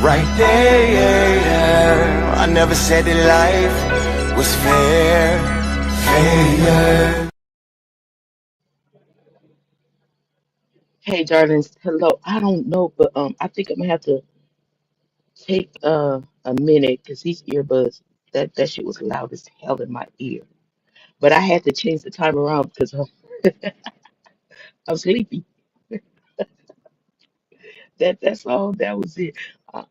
right there. I never said that life was fair, fair. Hey, darlings. Hello. I don't know, but I think I'm gonna have to take a minute because these earbuds, that shit was loud as hell in my ear. But I had to change the time around because I'm sleepy. That's all. That was it.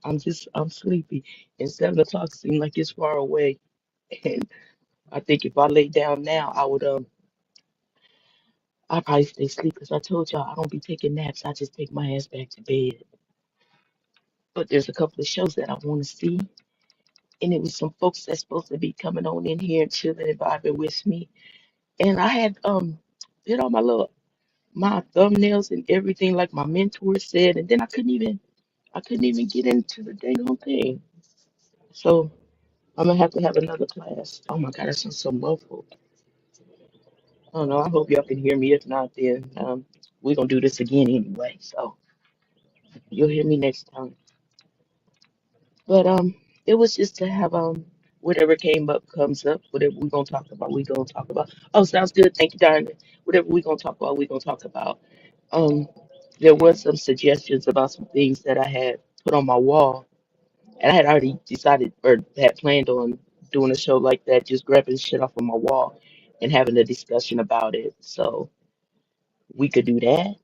I'm sleepy. And 7 o'clock seemed like it's far away. And I think if I lay down now, I'd probably stay asleep because I told y'all I don't be taking naps. I just take my ass back to bed. But there's a couple of shows that I want to see. And it was some folks that's supposed to be coming on in here and chilling and vibing with me. And I had did all my thumbnails and everything like my mentor said, and then I couldn't even get into the dang on thing. So I'm gonna have another class. Oh my God, that sounds so muffled. I don't know. I hope y'all can hear me. If not, then we're gonna do this again anyway. So you'll hear me next time. But it was just to have whatever came up comes up. Whatever we gonna talk about, we gonna talk about. Oh, sounds good. Thank you, darling. Whatever we gonna talk about, we gonna talk about. Um, there was some suggestions about some things that I had put on my wall, and I had already decided or had planned on doing a show like that, just grabbing shit off of my wall and having a discussion about it. So we could do that.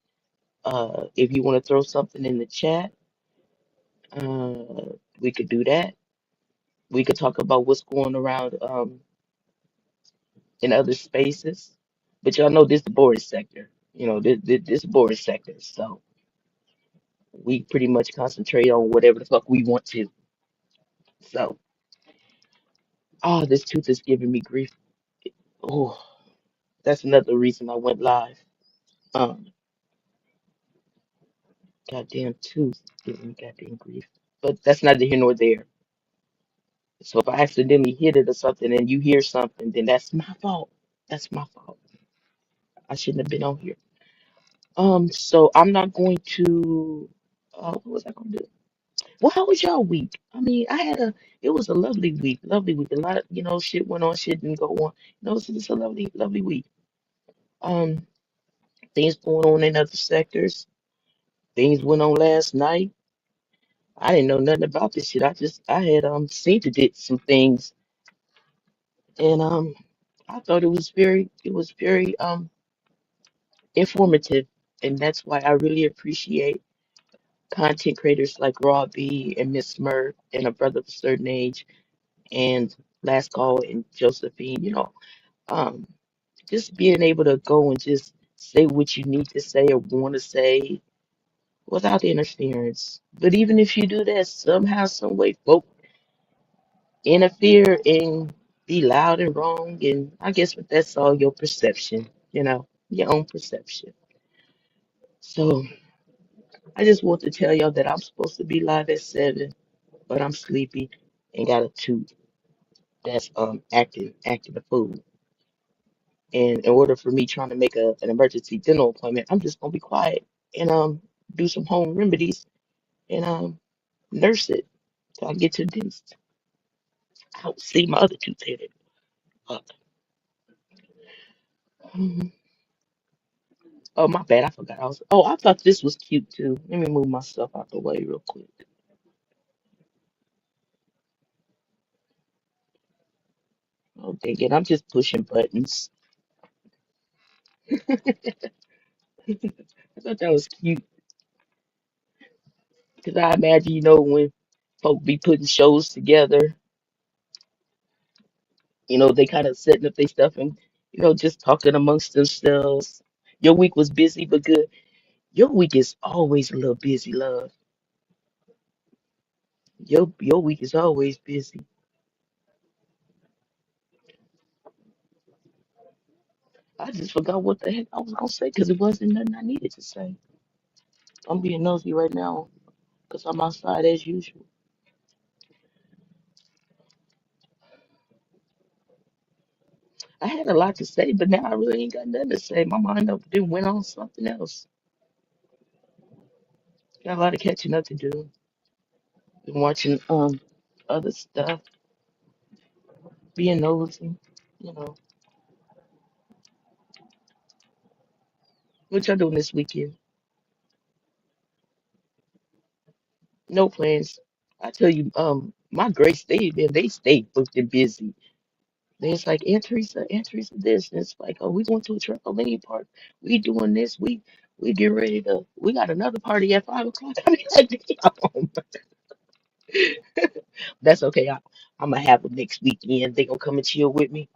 If you want to throw something in the chat, we could do that. We could talk about what's going around in other spaces. But y'all know this the boring sector. You know, this boring sector. So we pretty much concentrate on whatever the fuck we want to. So, oh, this tooth is giving me grief. Oh, that's another reason I went live. Um, goddamn tooth giving me goddamn grief. But that's neither here nor there. So if I accidentally hit it or something and you hear something, then that's my fault. That's my fault. I shouldn't have been on here. So I'm not going to. What was I going to do? Well, how was y'all week? I mean, it was a lovely week. A lot of, shit went on, shit didn't go on. It's just a lovely, lovely week. Um, things going on in other sectors. Things went on last night. I didn't know nothing about this shit. I had seen to did some things, and I thought it was very informative, and that's why I really appreciate content creators like Raw B and Miss Smurf and a brother of a certain age and Last Call and Josephine. Um, just being able to go and just say what you need to say or want to say without interference. But even if you do that, somehow, some way, folk interfere and be loud and wrong. And I guess what that's all your perception, your own perception. So I just want to tell y'all that I'm supposed to be live at 7, but I'm sleepy and got a tooth that's acting a fool. And in order for me trying to make an emergency dental appointment, I'm just gonna be quiet and do some home remedies and nurse it till I get to the dentist. I'll see my other tooth headed up. Mhm. Oh, my bad. I forgot. I thought this was cute too. Let me move myself out the way real quick. Oh, dang it. I'm just pushing buttons. I thought that was cute because I imagine, when folk be putting shows together, they kind of setting up their stuff and, just talking amongst themselves. Your week was busy but good. Your week is always a little busy, love. Your week is always busy. I just forgot what the heck I was gonna say because it wasn't nothing I needed to say. I'm being nosy right now because I'm outside as usual. I had a lot to say, but now I really ain't got nothing to say. My mind up then went on something else. Got a lot of catching up to do. Been watching other stuff, being nosy. You know, what y'all doing this weekend? No plans. I tell you, my Grace, they stay booked and busy. There's like entries of this. And it's like, oh, we going to a trampoline park. We doing this. We get ready to. We got another party at 5 o'clock. I mean, like, damn. That's okay. I'm gonna have them next weekend. They gonna come and chill with me.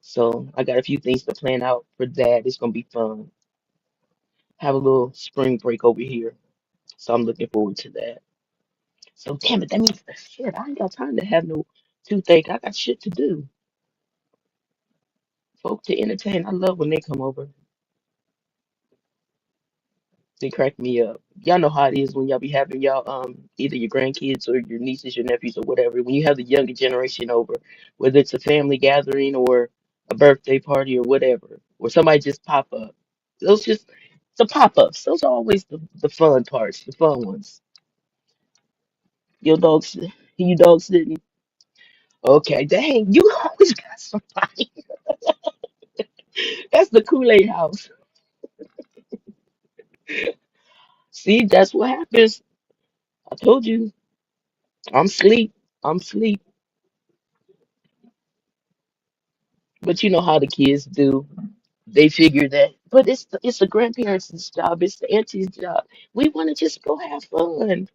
So I got a few things to plan out for that. It's gonna be fun. Have a little spring break over here. So I'm looking forward to that. So damn it, that means shit. I ain't got time to have no toothache. I got shit to do. Folk to entertain. I love when they come over. They crack me up. Y'all know how it is when y'all be having y'all either your grandkids or your nieces, your nephews or whatever. When you have the younger generation over, whether it's a family gathering or a birthday party or whatever, or somebody just pop up. Those just the pop-ups. Those are always the fun parts, the fun ones. Your dogs, you dogs didn't. Okay, dang, you always got somebody. That's the Kool-Aid house. See, that's what happens. I told you, I'm sleep. I'm sleep. But you know how the kids do. They figure that, but it's the grandparents' job. It's the auntie's job. We want to just go have fun.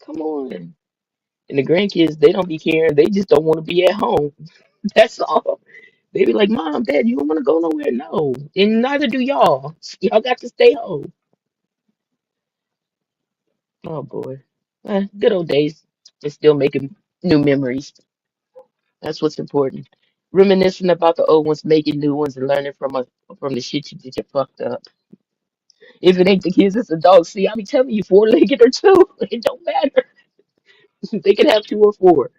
Come on. And the grandkids, they don't be caring. They just don't want to be at home. That's all. They be like, Mom, Dad, you don't want to go nowhere? No. And neither do y'all. Y'all got to stay home. Oh boy. Good old days. And still making new memories. That's what's important. Reminiscing about the old ones, making new ones, and learning from the shit you did you fucked up. If it ain't the kids, it's the dogs. See, I be telling you, four-legged or two, it don't matter. They can have two or four.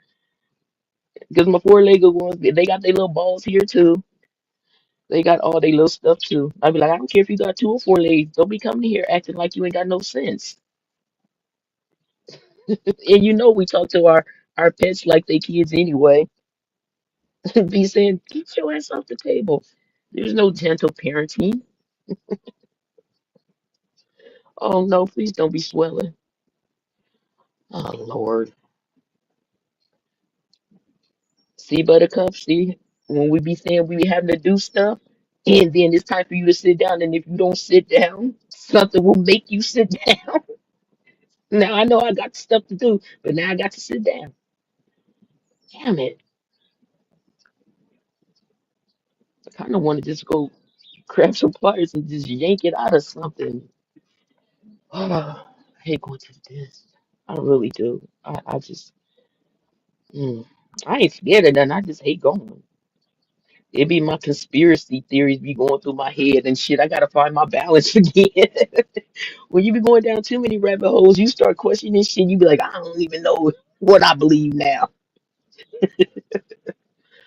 Because my four-legged ones, they got their little balls here too. They got all their little stuff too. I be like, I don't care if you got two or four legs. Don't be coming here acting like you ain't got no sense. And you know we talk to our pets like they kids anyway. Be saying, get your ass off the table. There's no gentle parenting. Oh no, please don't be swelling. Oh Lord. See, Buttercup, see, when we be saying we be having to do stuff, and then it's time for you to sit down, and if you don't sit down, something will make you sit down. Now I know I got stuff to do, but now I got to sit down. Damn it. I kind of want to just go grab some pliers and just yank it out of something. I hate going to the dentist. I really do. I just, mm, I ain't scared of nothing. I just hate going. It be my conspiracy theories be going through my head and shit. I gotta find my balance again. When you be going down too many rabbit holes, you start questioning shit. You be like, I don't even know what I believe now.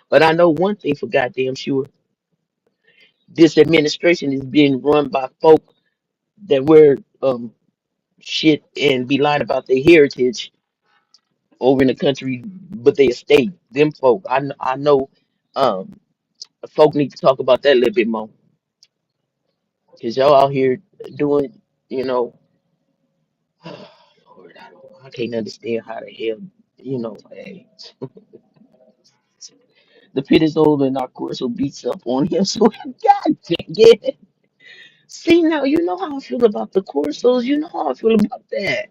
But I know one thing for goddamn sure. This administration is being run by folk that wear shit and be lying about their heritage over in the country, but they estate. Them folk. I know um folk need to talk about that a little bit more. Cause y'all out here doing, you know, Lord, I can't understand how the hell, hey, the pit is over and our course will beats up on him. So, God dang it. See, now you know how I feel about the Corsos. You know how I feel about that.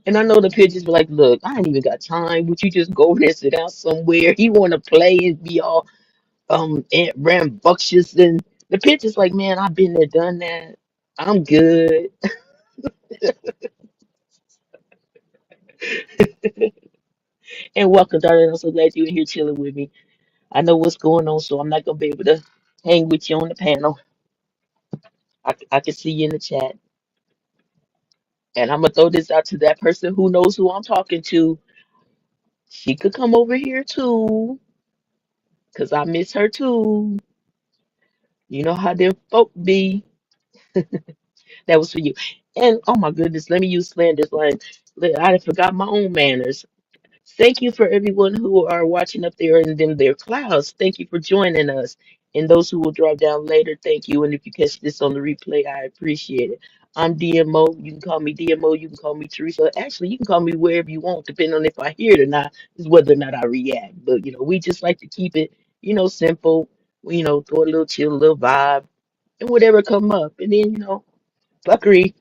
And I know the pitchers be like, look, I ain't even got time. Would you just go over there and sit down somewhere? He want to play and be all rambunctious. And the pitcher's like, man, I've been there, done that. I'm good. And welcome, darling. I'm so glad you're here chilling with me. I know what's going on, so I'm not gonna be able to hang with you on the panel. I can see you in the chat. And I'm gonna throw this out to that person who knows who I'm talking to. She could come over here too, cause I miss her too. You know how them folk be. That was for you. And oh my goodness, let me use slanders line. I forgot my own manners. Thank you for everyone who are watching up there in them their clouds. Thank you for joining us. And those who will drop down later, thank you. And if you catch this on the replay, I appreciate it. I'm DMO. You can call me DMO. You can call me Teresa. Actually, you can call me wherever you want, depending on if I hear it or not, is whether or not I react. But we just like to keep it, simple. Throw a little chill, a little vibe, and whatever come up. And then, fuckery,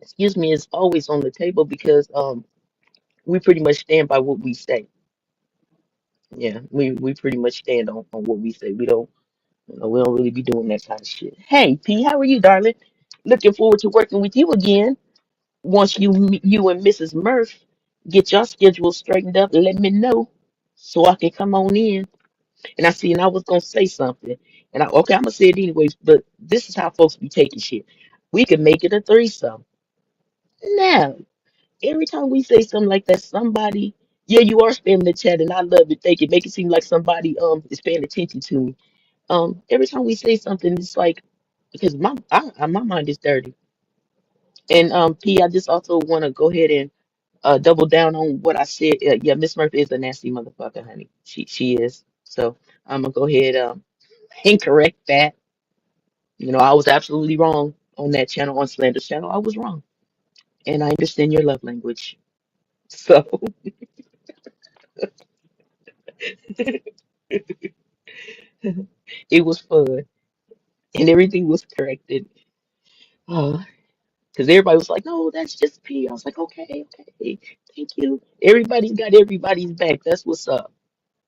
excuse me, is always on the table because we pretty much stand by what we say. Yeah, we pretty much stand on what we say. We don't really be doing that kind of shit. Hey, P, how are you, darling? Looking forward to working with you again. Once you and Mrs. Murph get your schedule straightened up, let me know so I can come on in. And I was gonna say something, and okay, I'm gonna say it anyways. But this is how folks be taking shit. We can make it a threesome. Now, every time we say something like that, somebody, yeah, you are spamming the chat, and I love it. They can make it seem like somebody is paying attention to me. Every time we say something, it's like because my mind is dirty. And P, I just also want to go ahead and double down on what I said. Yeah, Miss Murphy is a nasty motherfucker, honey. She is. So I'm gonna go ahead and correct that. I was absolutely wrong on that channel, on Slander's channel. I was wrong, and I understand your love language. So it was fun, and everything was corrected. Because everybody was like, "No, that's just P." I was like, "Okay, okay, thank you." Everybody's got everybody's back. That's what's up.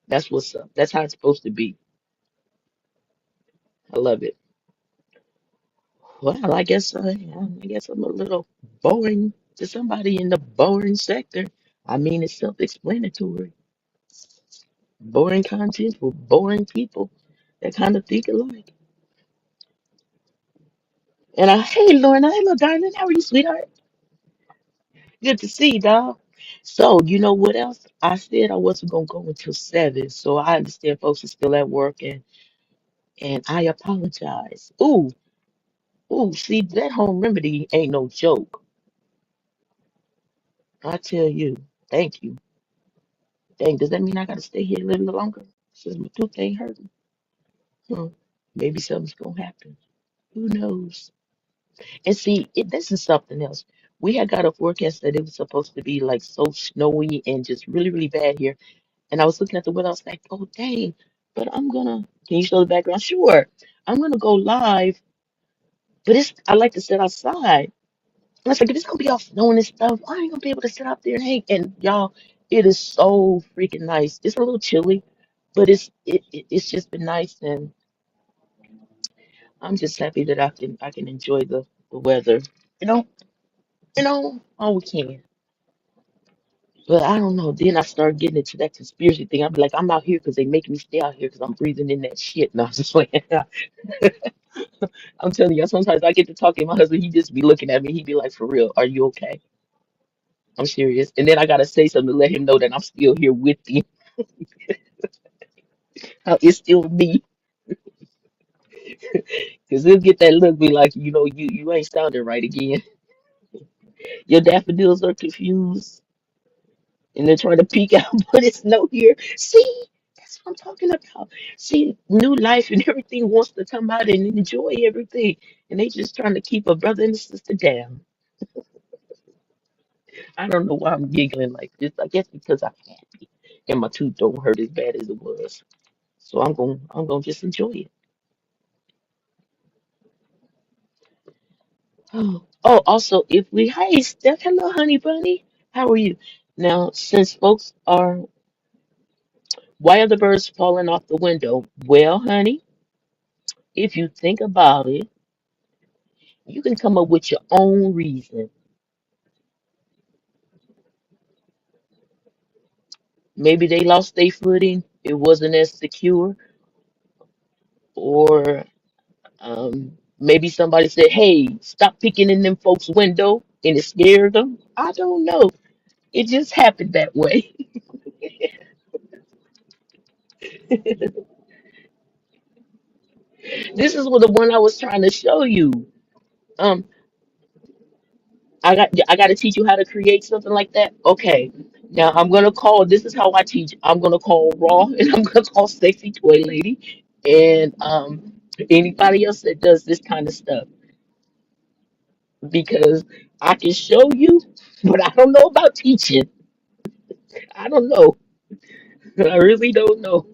That's what's up. That's how it's supposed to be. I love it. Well, I guess I'm a little boring to somebody in the boring sector. I mean, it's self-explanatory. Boring content for boring people that kind of think alike. And hey, Lorna, hello, darling. How are you, sweetheart? Good to see you, dog. So, you know what else? I said I wasn't gonna go until 7, so I understand folks are still at work, and I apologize. Ooh, see, that home remedy ain't no joke. I tell you, thank you. Dang, does that mean I gotta stay here a little longer since my tooth ain't hurting? Huh. Maybe something's gonna happen. Who knows? And see, this is something else. We had got a forecast that it was supposed to be like so snowy and just really, really bad here. And I was looking at the weather, I was like, oh dang, but can you show the background? Sure. I'm gonna go live, but I like to sit outside. And I was like, if it's gonna be all snowing and stuff, I ain't gonna be able to sit out there and hang. And y'all, it is so freaking nice. It's a little chilly, but it's just been nice, and I'm just happy that I can enjoy the weather. You know, all we can. But I don't know. Then I start getting into that conspiracy thing. I'm like, I'm out here because they make me stay out here because I'm breathing in that shit. No, I'm just like, I'm telling you, sometimes I get to talking. My husband, he just be looking at me. He be like, "For real, are you okay?" I'm serious. And then I gotta say something to let him know that I'm still here with you. How it's still me. Because he'll get that look, be like, you ain't sounding right again. Your daffodils are confused and they're trying to peek out, but it's no here. See, that's what I'm talking about. See, new life and everything wants to come out and enjoy everything. And they just trying to keep a brother and a sister down. I don't know why I'm giggling like this. I guess because I'm happy and my tooth don't hurt as bad as it was. So I'm gonna just enjoy it. Oh, also, hey, Steph, hello, honey bunny. How are you? Now, since folks are, why are the birds falling off the window? Well, honey, if you think about it, you can come up with your own reason. Maybe they lost their footing, it wasn't as secure, or maybe somebody said, hey, stop peeking in them folks' window, and it scared them. I don't know. It just happened that way. This is what the one I was trying to show you. Um, I got to teach you how to create something like that. Okay. Now I'm gonna call. This is how I teach. I'm gonna call Raw, and I'm gonna call Sexy Toy Lady, and anybody else that does this kind of stuff, because I can show you, but I don't know about teaching. I don't know. I really don't know.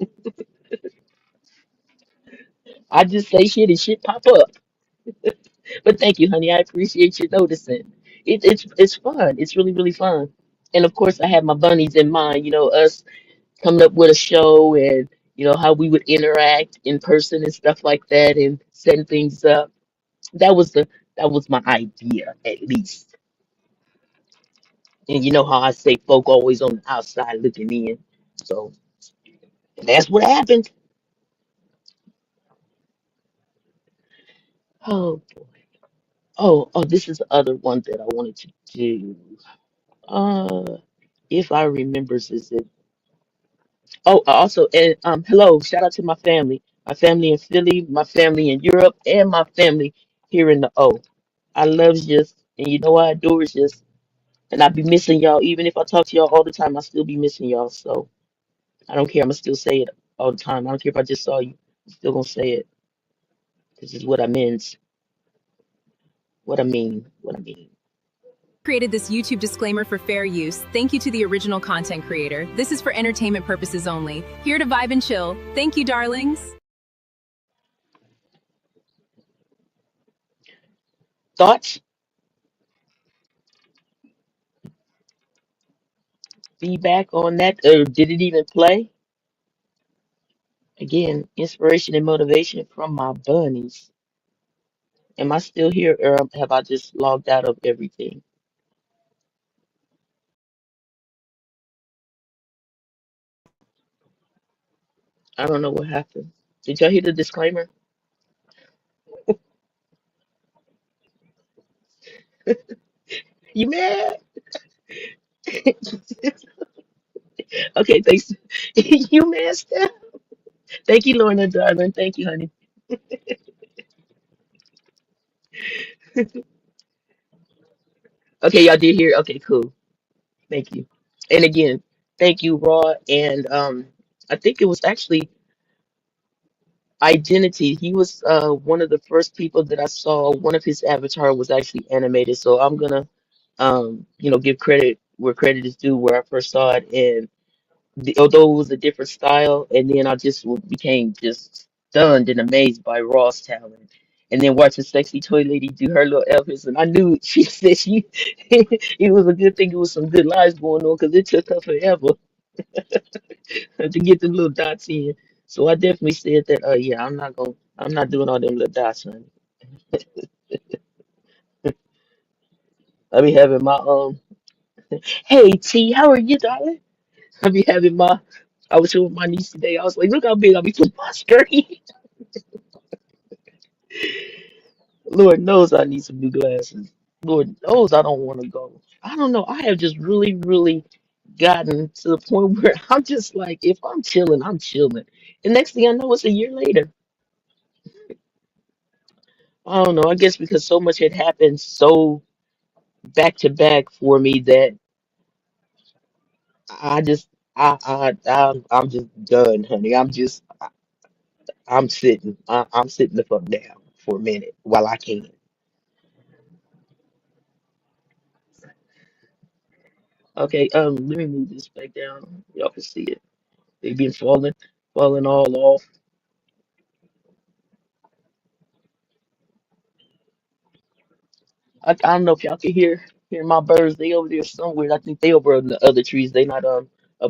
I just say shit and shit pop up. But thank you, honey. I appreciate you noticing. It's fun. It's really really fun. And of course, I have my bunnies in mind. Us coming up with a show and how we would interact in person and stuff like that and setting things up. That was the that was my idea at least. And you know how I say folk always on the outside looking in. So that's what happened. Oh boy. Oh, this is the other one that I wanted to do. Uh if I remember, is it? Oh, also, and hello, shout out to my family in Philly, my family in Europe, and my family here in the O. I love you, and you know I adore you, and I be missing y'all. Even if I talk to y'all all the time, I still be missing y'all. So I don't care. I'm gonna still say it all the time. I don't care if I just saw you. I'm still gonna say it. This is what I meant. What I mean. What I mean. Created this YouTube disclaimer for fair use. Thank you to the original content creator. This is for entertainment purposes only. Here to vibe and chill. Thank you, darlings. Thoughts, feedback on that, or did it even play? Again, inspiration and motivation from my bunnies. Am I still here, or have I just logged out of everything? I don't know what happened. Did y'all hear the disclaimer? You mad? Okay, thanks. You mad, Steph? Thank you, Lorna, darling. Thank you, honey. Okay, y'all did hear. Okay, cool. Thank you. And again, thank you, Raw. And I think it was actually Identity. He was one of the first people that I saw. One of his avatar was actually animated. So I'm gonna give credit where credit is due. Where I first saw it, and although it was a different style, and then I just became just stunned and amazed by Raw's talent. And then watching Sexy Toy Lady do her little Elvis, and I knew she said it was a good thing. It was some good lives going on because it took her forever to get them little dots in. So I definitely said that. Yeah, I'm not doing all them little dots, honey. I be having my Hey T, how are you, darling? I be having my. I was showing my niece today. I was like, look how big I be putting my screen. Lord knows I need some new glasses. Lord knows I don't want to go. I don't know. I have just really, really gotten to the point where I'm just like, if I'm chilling, I'm chilling. And next thing I know, it's a year later. I don't know. I guess because so much had happened so back to back for me that I just, I'm just done, honey. I'm sitting. I'm sitting the fuck down for a minute while I can. Okay, let me move this back down. Y'all can see it. They've been falling all off. I don't know if y'all can hear my birds. They over there somewhere. I think they over in the other trees. They not up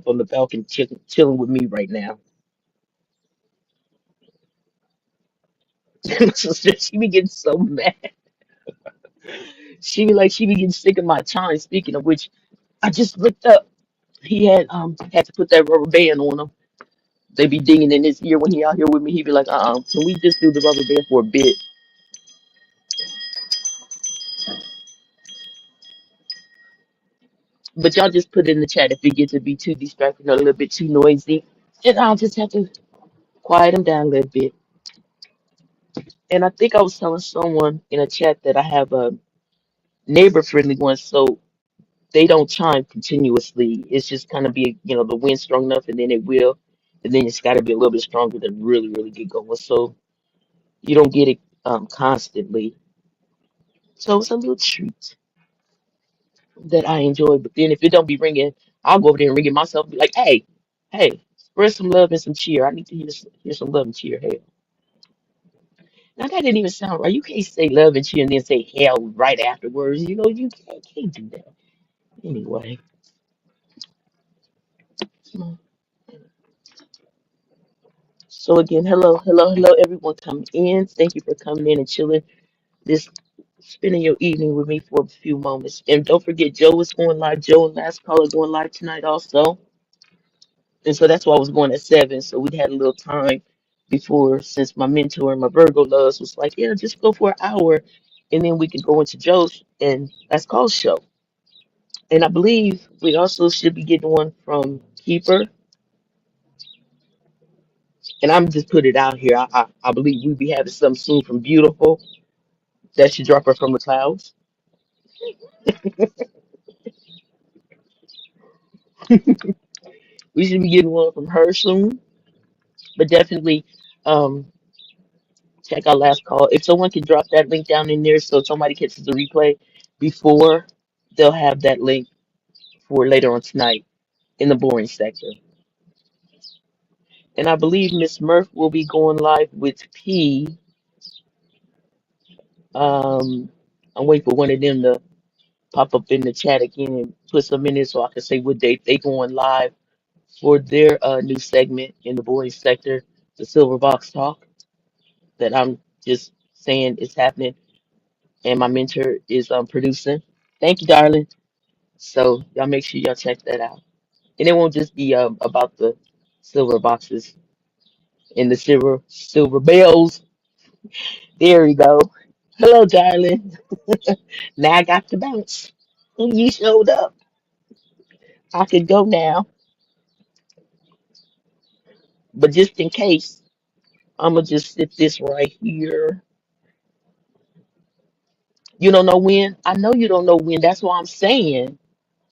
on the balcony chilling with me right now. My sister, she be getting so mad. She be getting sick of my time. Speaking of which, I just looked up. He had to put that rubber band on him. They be dinging in his ear when he out here with me. He be like, can we just do the rubber band for a bit? But y'all just put in the chat if it gets to be too distracting or a little bit too noisy. And I'll just have to quiet him down a little bit. And I think I was telling someone in a chat that I have neighbor friendly ones, so they don't chime continuously. It's just kind of be, the wind strong enough, and then it will, and then it's got to be a little bit stronger to really, really get going. So you don't get it constantly. So it's a little treat that I enjoy. But then if it don't be ringing, I'll go over there and ring it myself. Be like, hey, hey, spread some love and some cheer. I need to hear some love and cheer. Hell, now that didn't even sound right. You can't say love and cheer and then say hell right afterwards. You can't do that. Anyway. So again, hello, hello, hello, everyone coming in. Thank you for coming in and chilling this, spending your evening with me for a few moments. And don't forget, Joe is going live. Joe and Last Caller going live tonight also. And so that's why I was going at 7. So we had a little time before, since my mentor and my Virgo loves was like, yeah, just go for an hour, and then we could go into Joe's and Last Call show. And I believe we also should be getting one from Keeper. And I'm just put it out here. I believe we'll be having something soon from Beautiful. That should drop her from the clouds. We should be getting one from her soon. But definitely um, check out Last Call. If someone can drop that link down in there so somebody catches the replay before, they'll have that link for later on tonight in the boring sector. And I believe Miss Murph will be going live with P. Um, I'm waiting for one of them to pop up in the chat again and put some in there so I can say what date they going live for their new segment in the boys sector, the Silver Box Talk, that I'm just saying is happening, and my mentor is producing. Thank you, darling. So y'all make sure y'all check that out, and it won't just be about the silver boxes and the silver bells. There we go. Hello, darling. Now I got to bounce. You showed up. I could go now, but just in case, I'm gonna just sit this right here. You don't know when? I know you don't know when. That's why I'm saying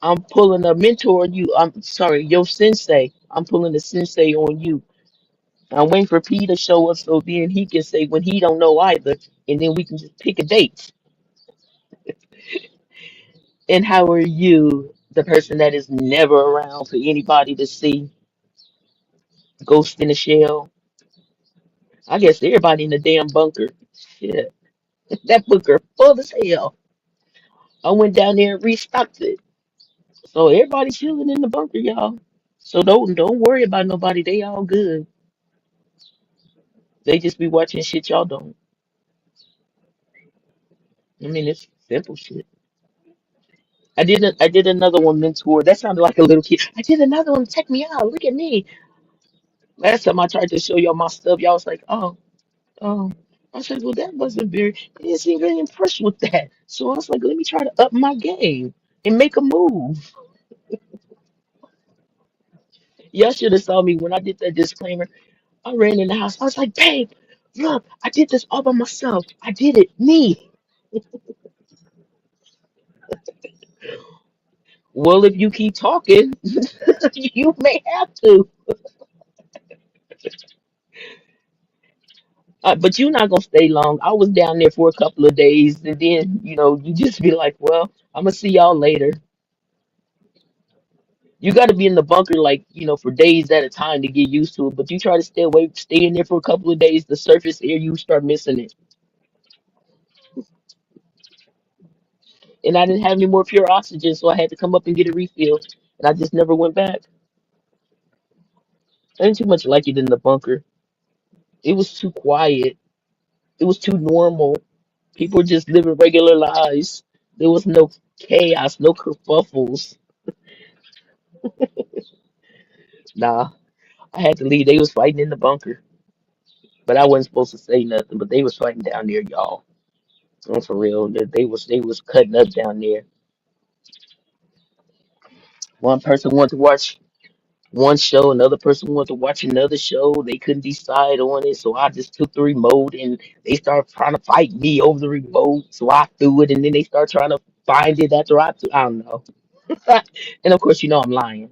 I'm pulling a mentor on you. I'm sorry, your sensei. I'm pulling a sensei on you. I'm waiting for P to show up so then he can say when he don't know either, and then we can just pick a date. And how are you, the person that is never around for anybody to see, ghost in the shell? I guess everybody in the damn bunker. Shit, that bunker full as hell. I went down there and restocked it. So everybody chilling in the bunker, y'all. So don't worry about nobody. They all good. They just be watching shit y'all don't. I mean, it's simple shit. I did another one mentor. That sounded like a little kid. I did another one. Check me out. Look at me. Last time I tried to show y'all my stuff, y'all was like, oh. I said, well, that wasn't very. I didn't seem very impressed with that. So I was like, let me try to up my game and make a move. Y'all should have saw me when I did that disclaimer. I ran in the house. I was like, babe, look, I did this all by myself. I did it, me. Well, if you keep talking, you may have to. But you're not gonna stay long. I was down there for a couple of days, and then you just be like, "Well, I'm gonna see y'all later." You got to be in the bunker like for days at a time to get used to it. But you try to stay in there for a couple of days. The surface air, you start missing it. And I didn't have any more pure oxygen, so I had to come up and get a refill. And I just never went back. I didn't too much like it in the bunker. It was too quiet. It was too normal. People were just living regular lives. There was no chaos, no kerfuffles. Nah, I had to leave. They was fighting in the bunker, but I wasn't supposed to say nothing. But they was fighting down there, y'all. For real, they was cutting up down there. One person wanted to watch one show, another person wanted to watch another show. They couldn't decide on it, so I just took the remote, and they started trying to fight me over the remote. So I threw it, and then they started trying to find it after I don't know. And of course, you know I'm lying.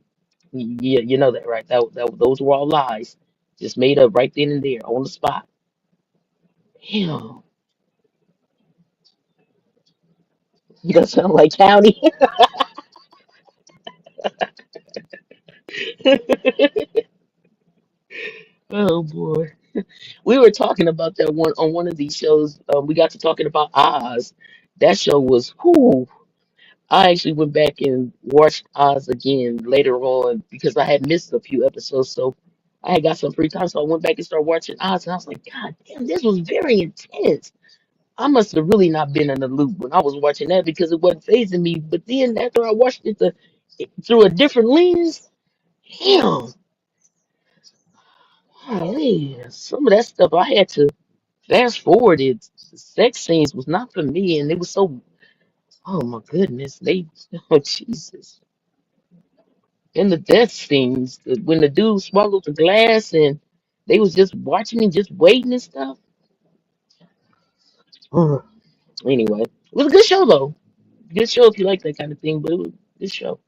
You know that, right? Those were all lies, just made up right then and there on the spot. Damn, you don't sound like County. Oh boy, we were talking about that one on one of these shows. We got to talking about Oz. That show was whoo. I actually went back and watched Oz again later on because I had missed a few episodes. So I had got some free time. So I went back and started watching Oz. And I was like, God damn, this was very intense. I must have really not been in the loop when I was watching that because it wasn't phasing me. But then after I watched it through a different lens, damn, golly, some of that stuff I had to fast forward it. The sex scenes was not for me. And it was so, oh my goodness, oh Jesus. In the death scenes, when the dude swallowed the glass and they was just watching and just waiting and stuff. Ugh. Anyway, it was a good show though. Good show if you like that kind of thing, but it was a good show.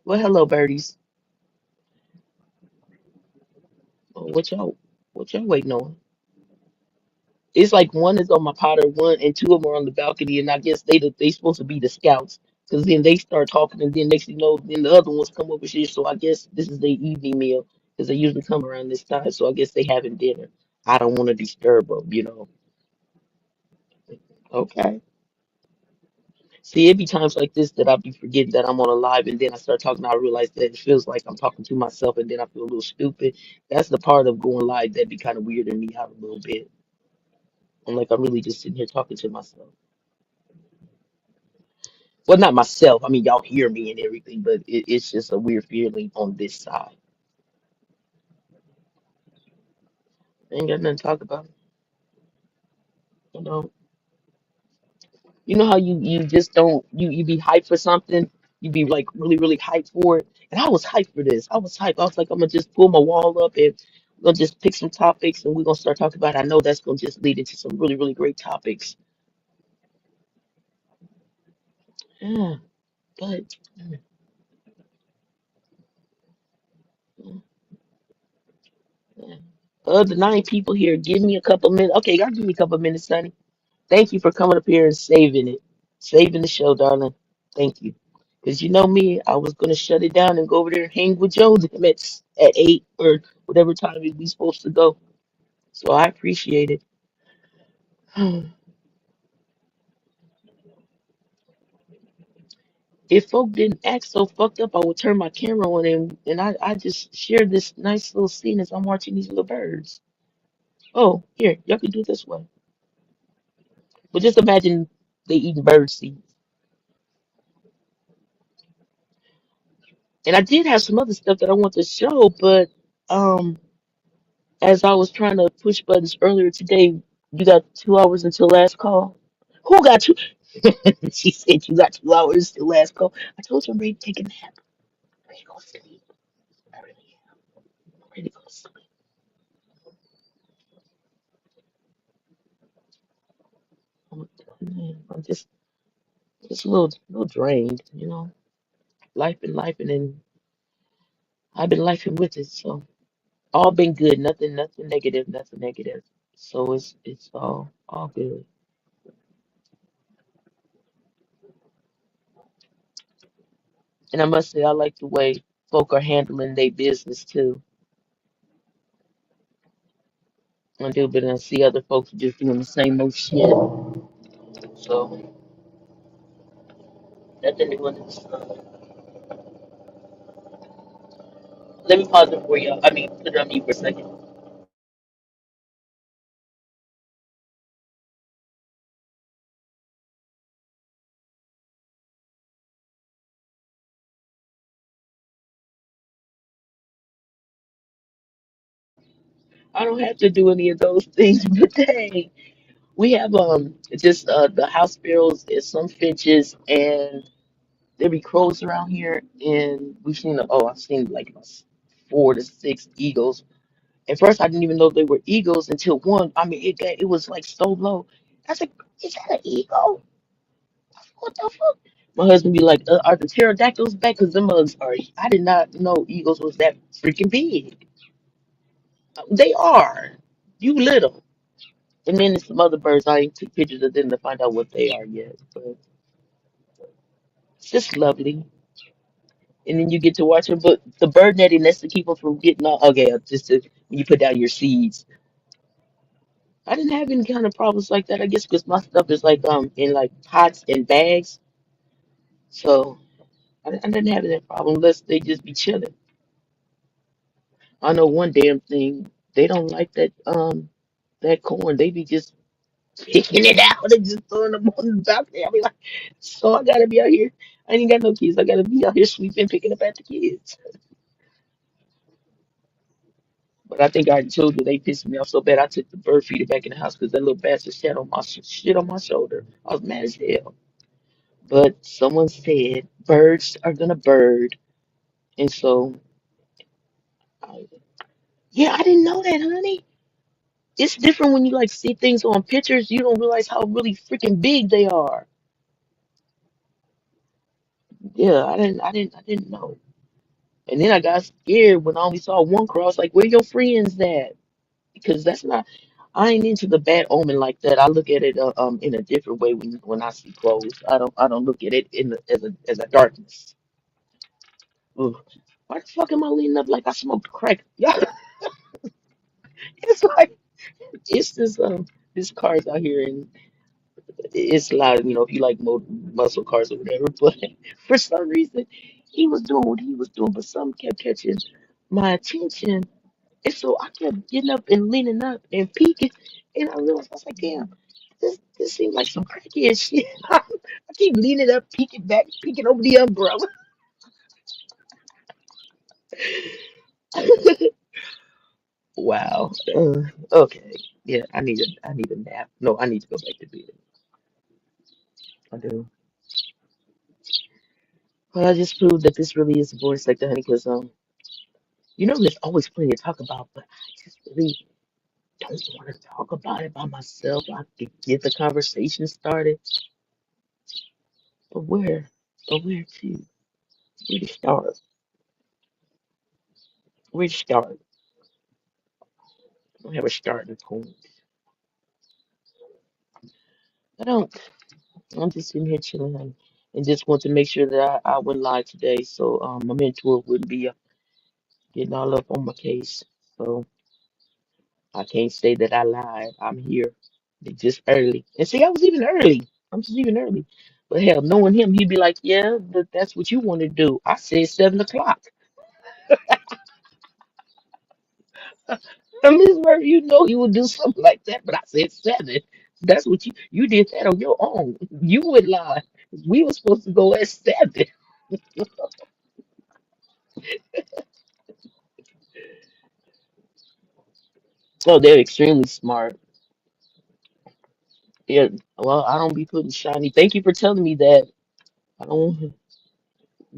Well, hello, birdies. Oh, what y'all waiting on? It's like one is on my Potter, one and two of them are on the balcony, and I guess they supposed to be the scouts. Cause then they start talking, and then next thing you know, then the other ones come over here. So I guess this is their evening meal, cause they usually come around this time. So I guess they having dinner. I don't want to disturb them. Okay. See, it be times like this that I be forgetting that I'm on a live, and then I start talking. I realize that it feels like I'm talking to myself, and then I feel a little stupid. That's the part of going live that be kind of weirding me out a little bit. I'm like I'm really just sitting here talking to myself. Well, not myself. I mean, y'all hear me and everything, but it's just a weird feeling on this side. Ain't got nothing to talk about. You know, you know how you just don't you be hyped for something. You be like really really hyped for it. And I was hyped for this. I was hyped. I was like, I'm gonna just pull my wall up and we're gonna just pick some topics and we're gonna start talking about it. I know that's gonna just lead into some really really great topics. Yeah, but yeah. Of the 9 people here, give me a couple minutes. Okay, y'all give me a couple minutes, Sonny. Thank you for coming up here and saving it, saving the show, darling. Thank you. Because you know me, I was going to shut it down and go over there and hang with Joe at 8 or whatever time we supposed to go. So I appreciate it. If folk didn't act so fucked up, I would turn my camera on and I just share this nice little scene as I'm watching these little birds. Oh, here, y'all can do it this way. But just imagine they eating bird seed. And I did have some other stuff that I want to show, but um. as I was trying to push buttons earlier today, you got 2 hours until last call. Who got two? She said you got 2 hours till last call. I told you I'm ready to take a nap. I'm ready to go to sleep. I really am. I'm ready to go to sleep. I'm just a little drained. Life and life, and then I've been lifing with it. So all been good. Nothing negative. Nothing negative. So it's all good. And I must say I like the way folk are handling their business too. I do, but I see other folks just doing the same old shit. So nothing new under the sun. Let me pause it for you. I mean, put it on mute for a second. I don't have to do any of those things, but hey, we have just the house sparrows and some finches, and there be crows around here, and we've seen I've seen like 4 to 6 eagles. At first, I didn't even know they were eagles until one. I mean, it was like so low. I said, "Is that an eagle? What the fuck?" My husband be like, "Are the pterodactyls back? Because them mugs are." I did not know eagles was that freaking big. They are. You little. And then there's some other birds. I ain't took pictures of them to find out what they are yet. But it's just lovely. And then you get to watch them. But the bird netting, that's to keep them from getting all. Okay, just to, when you put down your seeds. I didn't have any kind of problems like that. I guess because my stuff is like in like pots and bags. So I didn't have that problem unless they just be chilling. I know one damn thing. They don't like that corn. They be just picking it out and just throwing them on the balcony. I be like, so I gotta be out here. I ain't got no kids. I gotta be out here sweeping, picking up at the kids. But I think I already told you they pissed me off so bad. I took the bird feeder back in the house because that little bastard shit on my shoulder. I was mad as hell. But someone said birds are gonna bird, and so I, yeah, I didn't know that, honey. It's different when you like see things on pictures. You don't realize how really freaking big they are. Yeah, I didn't know. And then I got scared when I only saw one cross. Like, where your friends at? Because that's not. I ain't into the bad omen like that. I look at it in a different way when I see crows. I don't look at it as a darkness. Ugh. Why the fuck am I leaning up like I smoked crack? Yeah, it's like it's this cars out here and it's loud. You know, if you like muscle cars or whatever. But for some reason, he was doing what he was doing, but something kept catching my attention. And so I kept getting up and leaning up and peeking, and I realized I was like, damn, this seems like some crackhead shit. I keep leaning up, peeking back, peeking over the umbrella. Wow. Okay. Yeah, I need a nap. No, I need to go back to bed. I do. Well, I just proved that this really is a voice sector, honey, because there's always plenty to talk about, but I just really don't want to talk about it by myself. I could get the conversation started, but where? But where to? Where to start? Where to start? I don't have a starting point. I don't. I'm just sitting here chilling and just want to make sure that I went live today, so my mentor wouldn't be getting all up on my case. So I can't say that I lied. I'm here. It's just early. And see, I was even early. I'm just even early. But hell, knowing him, he'd be like, "Yeah, but that's what you want to do." I said 7 o'clock. Miss Murphy, you know you would do something like that, but I said 7. That's what you did that on your own. You would lie. We were supposed to go at 7. Oh, they're extremely smart. Yeah. Well, I don't be putting shiny. Thank you for telling me that. I don't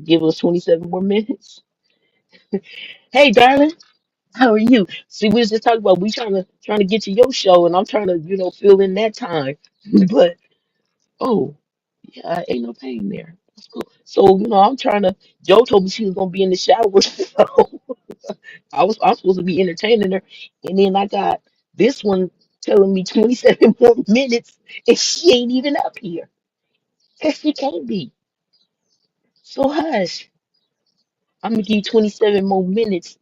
give us 27 more minutes. Hey, darling. How are you? See, we was just talking about we trying to get to your show, and I'm trying to fill in that time. But oh, yeah, ain't no pain there. That's cool. So I'm trying to. Joe told me she was gonna be in the shower, so I'm supposed to be entertaining her, and then I got this one telling me 27 more minutes, and she ain't even up here, cause she can't be. So hush. I'm gonna give you 27 more minutes.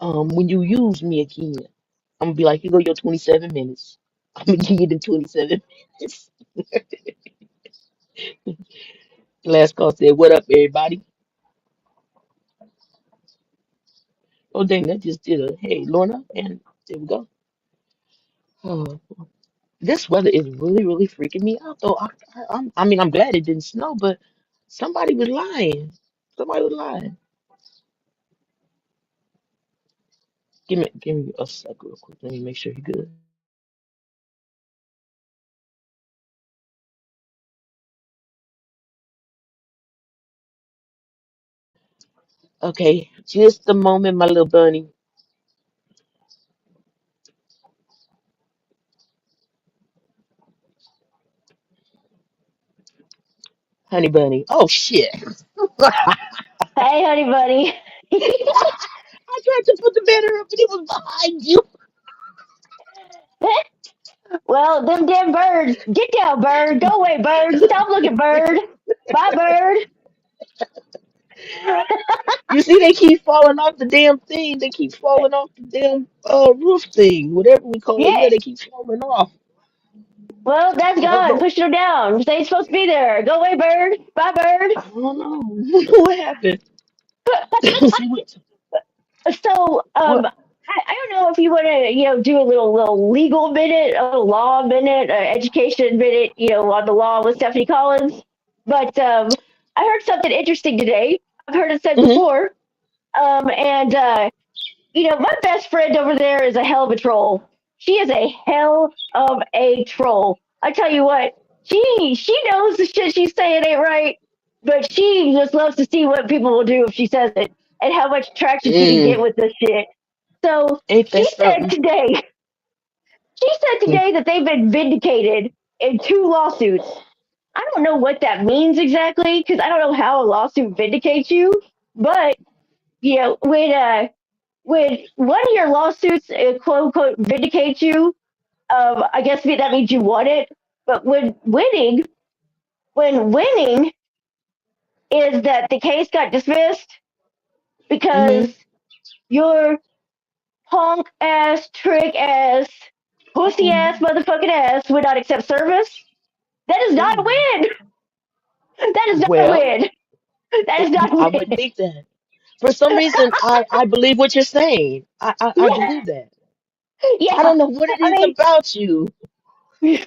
When you use me again. I'm gonna be like, here go your 27 minutes. I'm gonna give you the 27 minutes. Last call said, what up, everybody? Oh, dang, that just did a hey, Lorna, and there we go. Oh, this weather is really, really freaking me out, though. I mean, I'm glad it didn't snow, but somebody was lying. Somebody was lying. Give me a sec, real quick. Let me make sure you're good. Okay, just a moment, my little bunny. Honey Bunny. Oh shit. Hey, honey bunny. I tried to put the banner up and it was behind you. Well, them damn birds. Get down, bird. Go away, bird. Stop looking, bird. Bye, bird. You see, they keep falling off the damn thing. They keep falling off the damn roof thing, whatever we call it. Yeah, Yeah. they keep falling off. Well, that's gone. But Pushing them down. They ain't supposed to be there. Go away, bird. Bye, bird. I don't know what happened. See So, what? I don't know if you want to, do a little legal minute, a little law minute, education minute, on the law with Stephanie Collins. But I heard something interesting today. I've heard it said Hmm. before. And my best friend over there is a hell of a troll. She is a hell of a troll. I tell you what, she knows the shit she's saying ain't right, but she just loves to see what people will do if she says it and how much traction she can get Mm, with this shit. So ain't that something? she said Mm, today that they've been vindicated in two lawsuits. I don't know what that means exactly because I don't know how a lawsuit vindicates you, but when one of your lawsuits quote unquote vindicates you, I guess that means you won it. But when winning is that the case got dismissed because hmm. your punk ass, trick ass, pussy ass, Oh, motherfucking ass would not accept service. That is not a oh. win. That is not a Well, win. That is not a I would win. think that. For some reason, I believe what you're saying. I Yeah, believe that. I yeah. don't know what it I is mean, about you that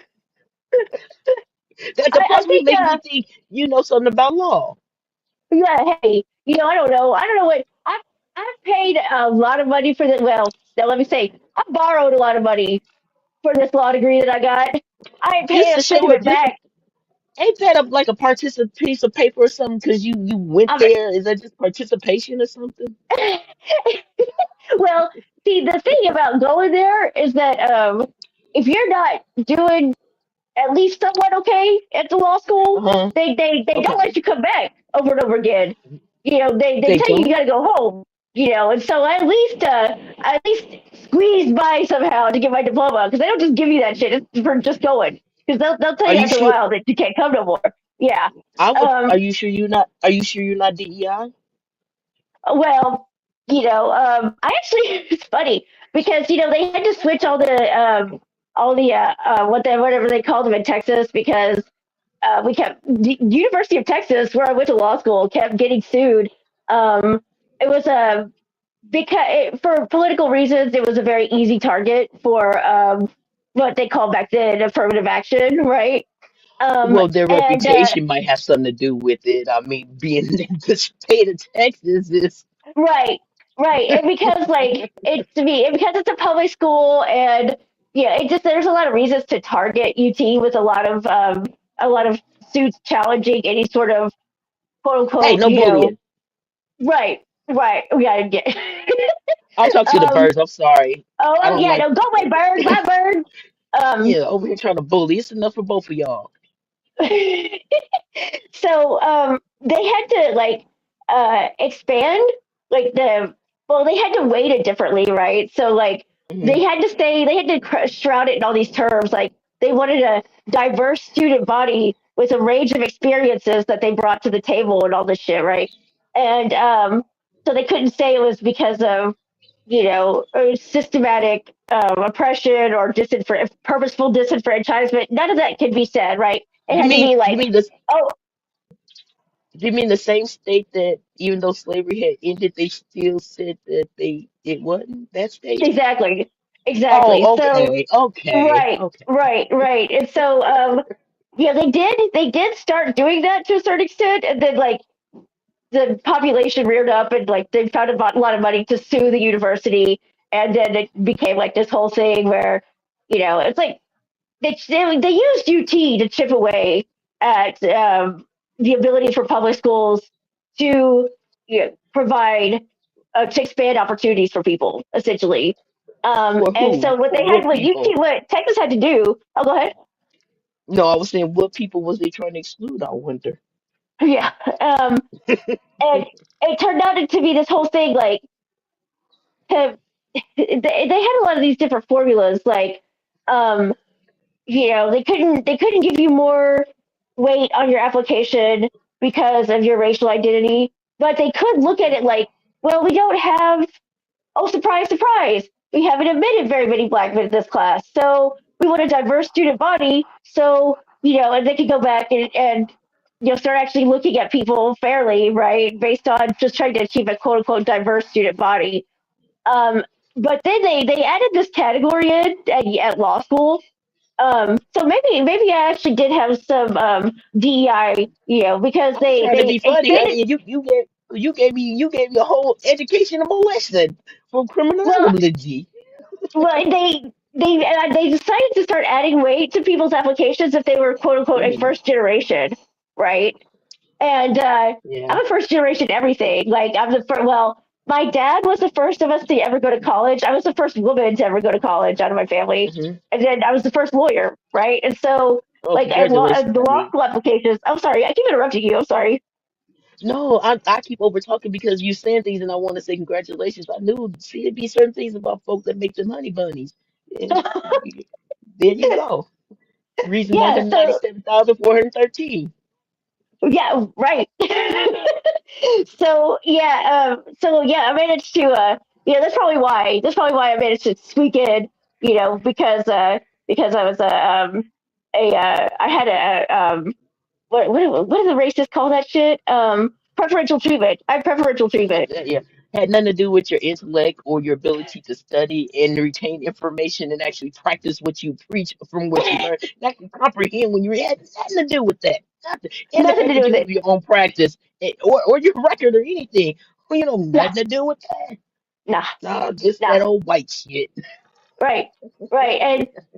the I possibly think make me think you know something about law. yeah, hey, I don't know. I don't know what I've paid a lot of money for this. Well, now let me say, I borrowed a lot of money for this law degree that I got. I ain't paid Just a to cent show of it, it just back. ain't that a, like a participant piece of paper or something? Because you went I'm, there. Is that just participation or something? well, see, the thing about going there is that if you're not doing at least somewhat okay at the law school, Uh-huh. they don't let Okay. you come back over and over again. They They tell you you don't. gotta go home. And so I at least squeeze by somehow to get my diploma because they don't just give you that shit for just going because they'll tell Are you you after a sure? while that you can't come no more. Yeah. I would. Um. Are you sure you're not? Are you sure you're not DEI? Well, I actually it's funny because they had to switch all the whatever they called them in Texas because we kept the University of Texas, where I went to law school, kept getting sued. It was a for political reasons, it was a very easy target for what they called back then affirmative action, right? Well, their And reputation might have something to do with it. I mean, being in the state of Texas is. right, right, and because it's to me, and because it's a public school, and yeah, it just there's a lot of reasons to target UT with a lot of suits challenging any sort of quote Hey, unquote, no bullying. right, right. We gotta get. I'll talk to the um. birds. I'm sorry. I Oh don't yeah, like. no, go away, bird. Bye, bird. Um. Yeah, over here trying to bully. It's enough for both of y'all. So they had to expand like they had to weight it differently, right? So Hmm. they had to shroud it in all these terms. Like they wanted a diverse student body with a range of experiences that they brought to the table and all this shit, right? And so they couldn't say it was because of systematic oppression or purposeful disenfranchisement. None of that could be said, right? It You had to mean be you like, mean this? oh, You mean the same state that even though slavery had ended, they still said that it wasn't that state? exactly, exactly. Oh, So, okay, okay, right, okay. right, right. And so, yeah, they did start doing that to a certain extent, and then the population reared up, and they found a lot of money to sue the university, and then it became like this whole thing where, it's like they used UT to chip away at the ability for public schools to provide to expand opportunities for people, essentially. For And who? so For what people? what Texas had to do. Oh, go ahead. No, I was saying what people was they trying to exclude? I wonder. Yeah. And it turned out to be this whole thing, like, to, they had a lot of these different formulas, like, um, they couldn't give you more weight on your application because of your racial identity, but they could look at it like, well, we don't have, oh, surprise, surprise, we haven't admitted very many black men in this class, so we want a diverse student body, so, and they could go back and start actually looking at people fairly, right, based on just trying to achieve a quote unquote diverse student body. um, but then they added this category in at law school. So maybe I actually did have some DEI, because I was trying to they be funny, expanded. honey, and you gave me a whole educational lesson from Well, criminology. they decided to start adding weight to people's applications if they were quote unquote a Hmm. first generation, right? And Yeah. I'm a first generation everything. Like I'm the first. Well, my dad was the first of us to ever go to college. I was the first woman to ever go to college out of my family, Hmm. and then I was the first lawyer, right? And so, Oh, like congratulations, the law honey. school applications. I'm sorry, I keep interrupting you. I'm sorry. No, I keep over talking because you saying things and I want to say congratulations. I knew, see, it'd be certain things about folks that make them honey bunnies. And there you go. Reason Yeah. So 197,413. yeah, right. So yeah, I managed to that's probably why I managed to squeak in, because I was I had what do the racists call that shit? Preferential treatment. I had preferential treatment. Yeah. Had nothing to do with your intellect or your ability to study and retain information and actually practice what you preach from what you learn. And actually comprehend when you had nothing to do with that. Nothing. And the Nothing fact to do that with you have it. your own practice or your record or anything. Well, Nah, nothing to do with that. nah, No, just nah. that old white shit. Right, right,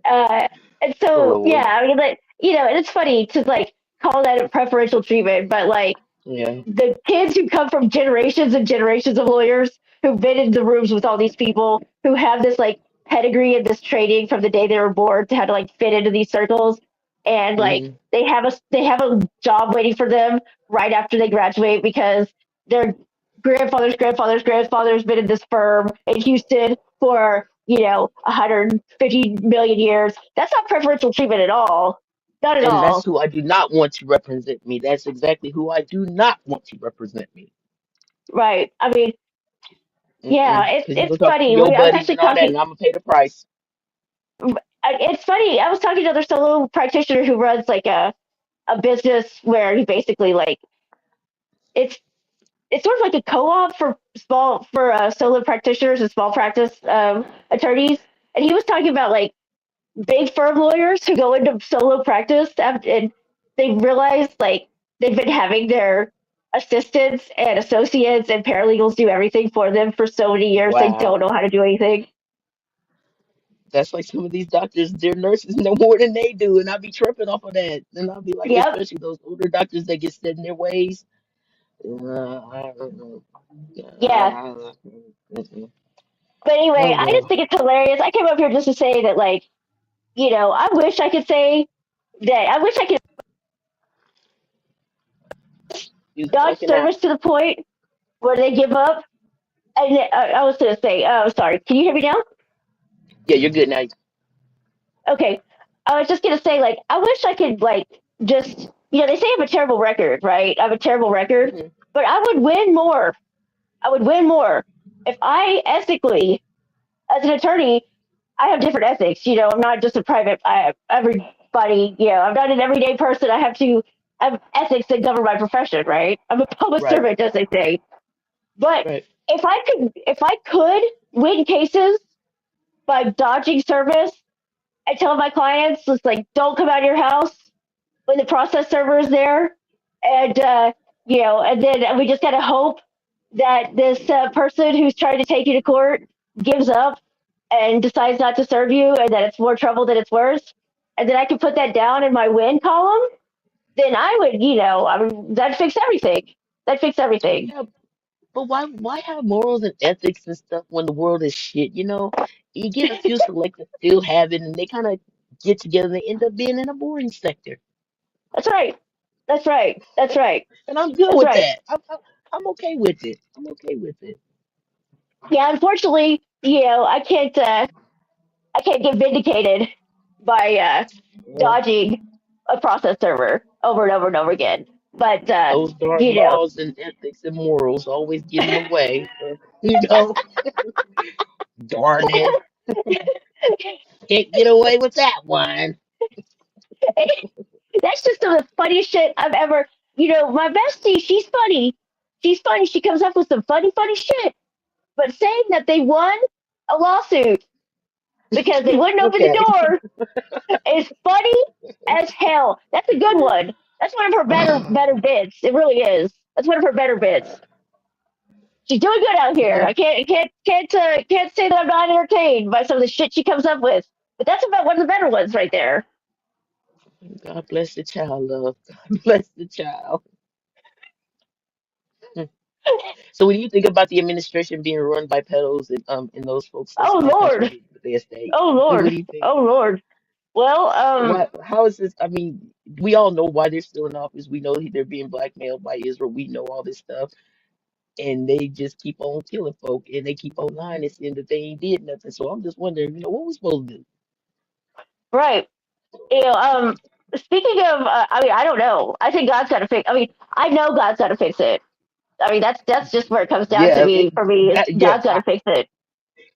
uh, and Oh so yeah, Lord. I mean, like, and it's funny to like call that a preferential treatment, but like Yeah. the kids who come from generations and generations of lawyers who've been in the rooms with all these people who have this like pedigree and this training from the day they were born to how to like fit into these circles, and like Hmm. they have a job waiting for them right after they graduate because their grandfather's been in this firm in Houston for 150 million years. That's not preferential treatment at all. Not at And that's all. who I do not want to represent me. That's exactly who I do not want to represent me. Right. I mean, yeah, Mm-mm. Because you're it's gonna talk to funny. your I was buddies actually and all that, talking. and I'm gonna pay the price. It's funny. I was talking to another solo practitioner who runs like a business where he basically like it's it's sort of like a co-op for solo practitioners and small practice attorneys. And he was talking about like big firm lawyers who go into solo practice and they realize like they've been having their assistants and associates and paralegals do everything for them for so many years they don't know Wow. how to do anything. That's like some of these doctors, their nurses know more than they do, and I'll be tripping off of that. And I'll be like, Yep. especially those older doctors that get set in their ways. Yeah. Mm-mm. But Oh anyway, I just well, think it's hilarious. I came up here just to say that, like, I wish I could say that I wish I could you dodge talking out. service to the point where they give up. And I was going to say, oh, sorry. Can you hear me now? Yeah, you're good now. Okay. I was just going to say, like, I wish I could, like, just, they say I have a terrible record, right? I have a terrible record, Hmm. but I would win more. I would win more if I ethically, as an attorney, I have different ethics. I'm not just a private. Everybody. I'm not an everyday person. I have to have ethics that govern my profession. Right. I'm a public Right, servant, as they say. But right. if I could win cases by dodging service and tell my clients, it's like, don't come out of your house when the process server is there, and and then we just gotta hope that this person who's trying to take you to court gives up and decides not to serve you, and that it's more trouble than it's worth, and then I can put that down in my win column, then I would, I mean, that fix everything. That fix everything. Yeah, but why have morals and ethics and stuff when the world is shit? You get a few select that still have it, and they kind of get together and they end up being in a boring sector. That's right. That's right. That's right. And I'm good That's with right. that. I'm okay with it. I'm okay with it. Yeah, unfortunately, I can't get vindicated by Well, dodging a process server over and over and over again. But those darn you know, laws and ethics and morals always get in the way. You know, darn it. Can't get away with that one. that's just some of the funniest shit I've ever. My bestie, she's funny. She's funny. She comes up with some funny shit. But saying that they won a lawsuit because they wouldn't open the Okay. door is funny as hell. That's a good one. That's one of her better bits. It really is. That's one of her better bits. She's doing good out here. Yeah. I can't say that I'm not entertained by some of the shit she comes up with. But that's about one of the better ones right there. God bless the child, love. God bless the child. So when you think about the administration being run by pedos and those folks that's Oh Lord. incarcerated with their estate, Oh what Lord. do you think? Oh Lord. Well, Why, how is this? I mean, we all know why they're still in office. We know they're being blackmailed by Israel. We know all this stuff, and they just keep on killing folk, and they keep on lying and saying that they ain't did nothing. So I'm just wondering, what we supposed to do? right. You know, um, Speaking of, I don't know. I think God's got to fix. I mean, I know God's got to fix it. I mean, that's just where it comes down to Yeah, me. For me, is yeah, God's got to fix it.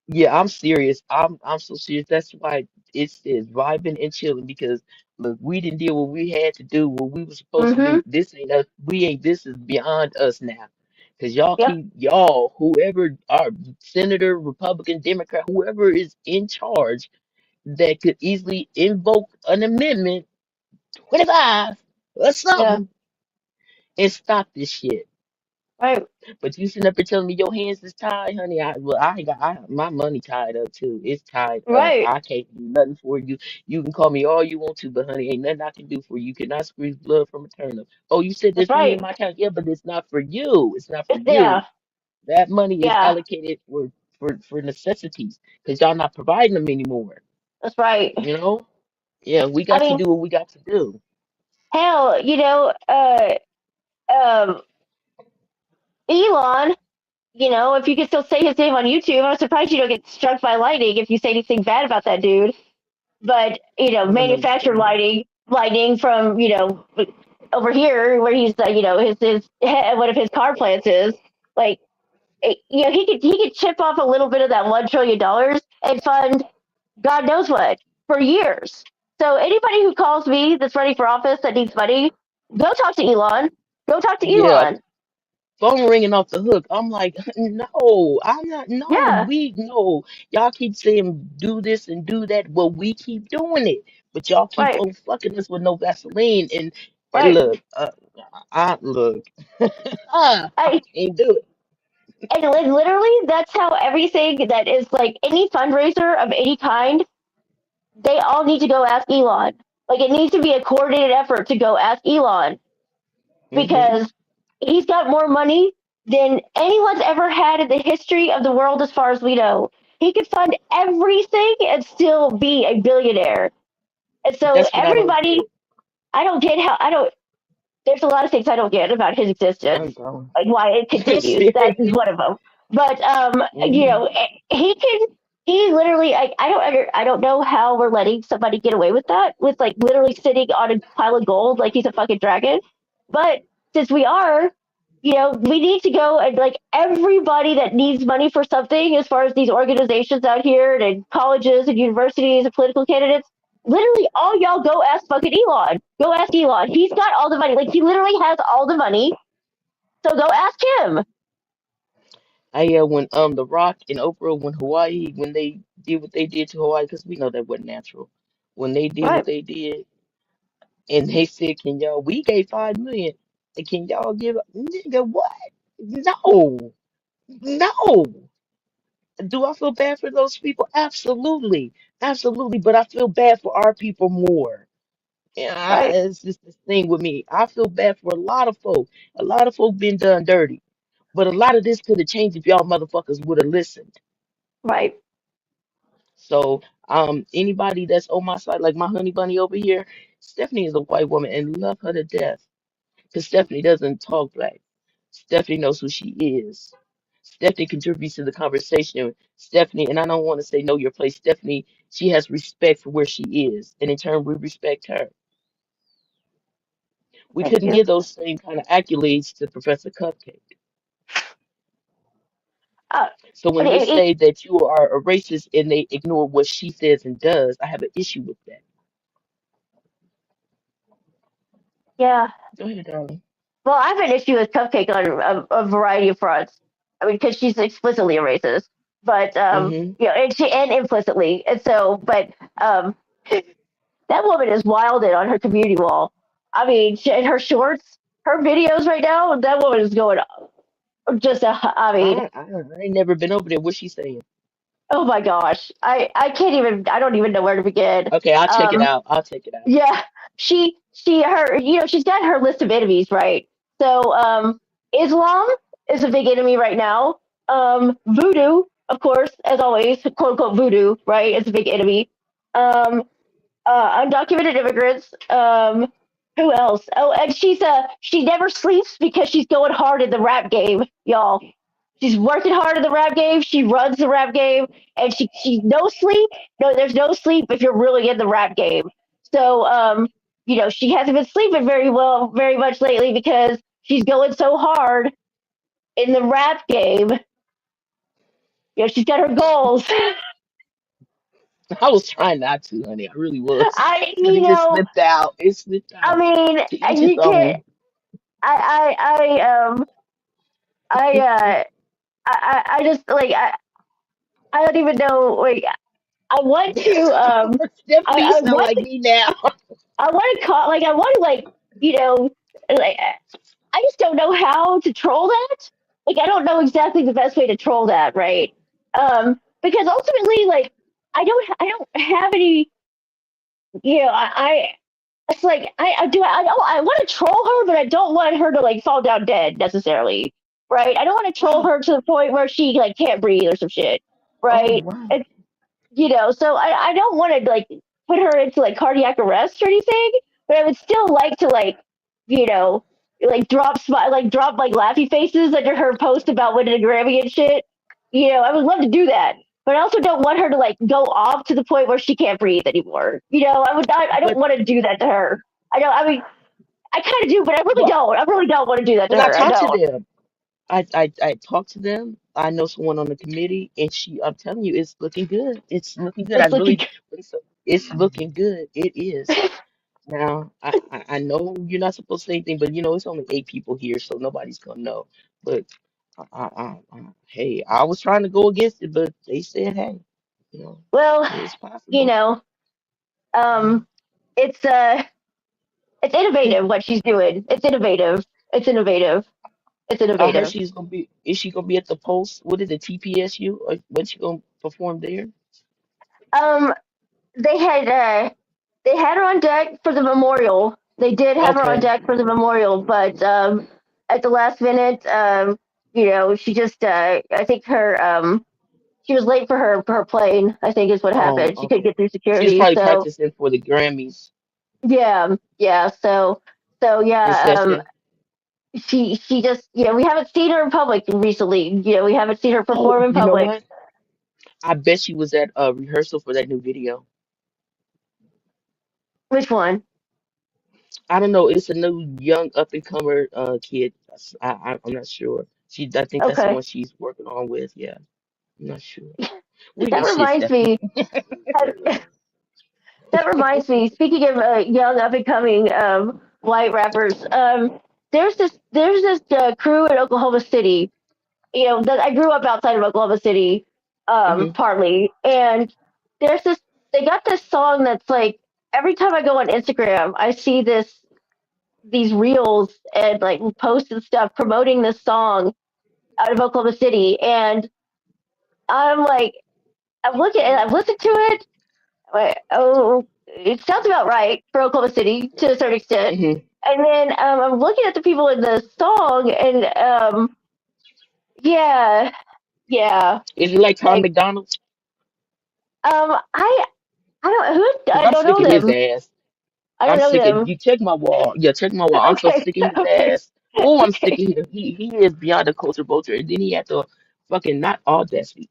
yeah. I'm serious. I'm so serious. That's why it says vibing and chilling because look, we didn't deal what we had to do, what we were supposed to Mm-hmm. do. This ain't us. We ain't. This is beyond us now. Because Yep. whoever our senator, Republican, Democrat, whoever is in charge that could easily invoke an amendment 25 or Yeah. something and stop this shit. Right. But you sitting up here telling me your hands is tied, honey. I ain't got my money tied up too. It's tied up. Right. I can't do nothing for you. You can call me all you want to, but honey, ain't nothing I can do for you. You cannot squeeze blood from a turnip. Oh, you said That's there's money in right. my account. Yeah, but it's not for you. It's not for you. Yeah. That money is Yeah. allocated for necessities because y'all not providing them anymore. That's right. You know? Yeah, we I got to mean, do what we got to do. hell, um, Elon. If you can still say his name on YouTube, I'm surprised you don't get struck by lightning if you say anything bad about that dude. But I don't manufactured understand. lightning from over here where he's his one of his car plants is like he could chip off a little bit of that $1 trillion and fund God knows what for years. So anybody who calls me that's running for office that needs money, go talk to Elon. Go talk to Yeah, Elon. phone ringing off the hook. I'm like, no, I'm not. No, Yeah, we no. Y'all keep saying do this and do that. Well, we keep doing it, but y'all keep right, on fucking us with no Vaseline. And right. look, I look, I I can't do it. and literally that's how everything that is like any fundraiser of any kind, they all need to go ask Elon. Like it needs to be a coordinated effort to go ask Elon Hmm. because he's got more money than anyone's ever had in the history of the world, as far as we know. He could fund everything and still be a billionaire. And so That's what I don't everybody, get. I don't get how I don't. There's a lot of things I don't get about his existence, I'm going. like why it I'm continues. That is serious. one of them. But Hmm. he can. He literally, I don't know how we're letting somebody get away with that, with like literally sitting on a pile of gold like he's a fucking dragon. But since we are, we need to go and like everybody that needs money for something, as far as these organizations out here and colleges and universities and political candidates, literally all y'all go ask fucking Elon. Go ask Elon. He's got all the money. Like he literally has all the money. So go ask him. When The Rock and Oprah when Hawaii when they did what they did to Hawaii because we know that wasn't natural. When they did what Right, they did and they said, "Can y'all? We gave 5 million. And can y'all give? Nigga, what? No, no. Do I feel bad for those people? Absolutely, absolutely. But I feel bad for our people more. Yeah, right, it's just this thing with me. I feel bad for a lot of folk. A lot of folk been done dirty. But a lot of this could have changed if y'all motherfuckers would have listened. right, So, anybody that's on my side, like my honey bunny over here, Stephanie is a white woman and love her to death. because Stephanie doesn't talk black. Stephanie knows who she is. Stephanie contributes to the conversation. Stephanie, and I don't want to say know your place. Stephanie, she has respect for where she is, and in turn, we respect her. We Thank couldn't you. give those same kind of accolades to Professor Cupcake. Uh, So when and they it, say that you are a racist and they ignore what she says and does, I have an issue with that. yeah. Go ahead, darling. Well, I have an issue with Cupcake on a variety of fronts. I mean, because she's explicitly a racist, but Mm-hmm. and implicitly, and so, but um, that woman is wilded on her community wall. I mean, in her shorts, her videos right now, that woman is going just. I mean, I ain't never been over there. What's she saying? oh my gosh, I can't even. I don't even know where to begin. Okay, I'll check it Um, out. I'll check it out. Yeah, her she's got her list of enemies, right? So Islam is a big enemy right now. Voodoo, of course, as always, quote unquote voodoo, right? It's a big enemy. Um Undocumented immigrants. Who else? Oh, and she never sleeps because she's going hard in the rap game, y'all. She's working hard in the rap game. She runs the rap game, and she no sleep. No, there's no sleep if you're really in the rap game. So she hasn't been sleeping very well, very much lately because she's going so hard in the rap game. She's got her goals. I was trying not to, honey. I really was. I, But you it just know, slipped out. It slipped I out. mean, To each his you can't. own. I I just like I don't even know like I want to Stephanie I sound want like me now. I want to call like I want to like like I just don't know how to troll that. Like I don't know exactly the best way to troll that, right? Because ultimately like I don't have any I it's like I want to troll her, but I don't want her to like fall down dead necessarily, right? I don't want to troll Wow. her to the point where she like can't breathe or some shit, Oh right? wow. And so I don't want to like put her into like cardiac arrest or anything, but I would still like to like you know like drop like laughy faces under her post about winning a Grammy and shit. I would love to do that, but I also don't want her to like go off to the point where she can't breathe anymore. I would not. I don't But want to do that to her. I don't. I mean, I kind of do, but I really well, don't. I really don't want to do that to when I her. I talk to don't. them, I talk to them. I know someone on the committee, and I'm telling you, it's looking good. It's looking good. I It's like really, it's looking good. It is. Now, I know you're not supposed to say anything, but it's only 8 people here, so nobody's gonna know. But hey, I was trying to go against it, but they said, hey, you know, well, it's you possible. know, Mhm. um, it's it's innovative what she's doing. It's innovative. It's innovative. It's I heard innovative. she's gonna be. Is she gonna be at the post? What is it, TPSU? Or when she gonna perform there? Um, they had her on deck for the memorial. They did have her on Okay. deck for the memorial, but at the last minute, she just I think her she was late for her plane. I think is what Oh, happened. She couldn't okay. get through She was security. probably So practicing for the Grammys yeah. in Yeah. session. She just we haven't seen her in public recently. We haven't seen her Oh, perform in you know public. what? I bet she was at a rehearsal for that new video. Which one? I don't know. It's a new young up and comer kid. I'm not sure. I think that's the Okay. one she's working on with. Yeah, I'm not sure. We That ain't shit, reminds Stephanie. me. That reminds me. Speaking of young up and coming white rappers, there's this crew in Oklahoma City. That I grew up outside of Oklahoma City, Hmm. partly, and there's this. They got this song that's like every time I go on Instagram, I see these reels and like posts and stuff promoting this song out of Oklahoma City, and I'm like, I'm looking and I've listened to it. Oh, it sounds about right for Oklahoma City to a certain extent. Hmm. And then I'm looking at the people in the song, and yeah, yeah, Is it like Tom like McDonald? I don't Because I I'm don't know sick of his them. ass. I don't I'm know sick of them. you. Check my wall. Yeah, check my wall. I'm so Okay, sick of his okay, ass. Oh, I'm sick okay. of him. He is beyond a culture vulture. And then he had the fucking not audacity.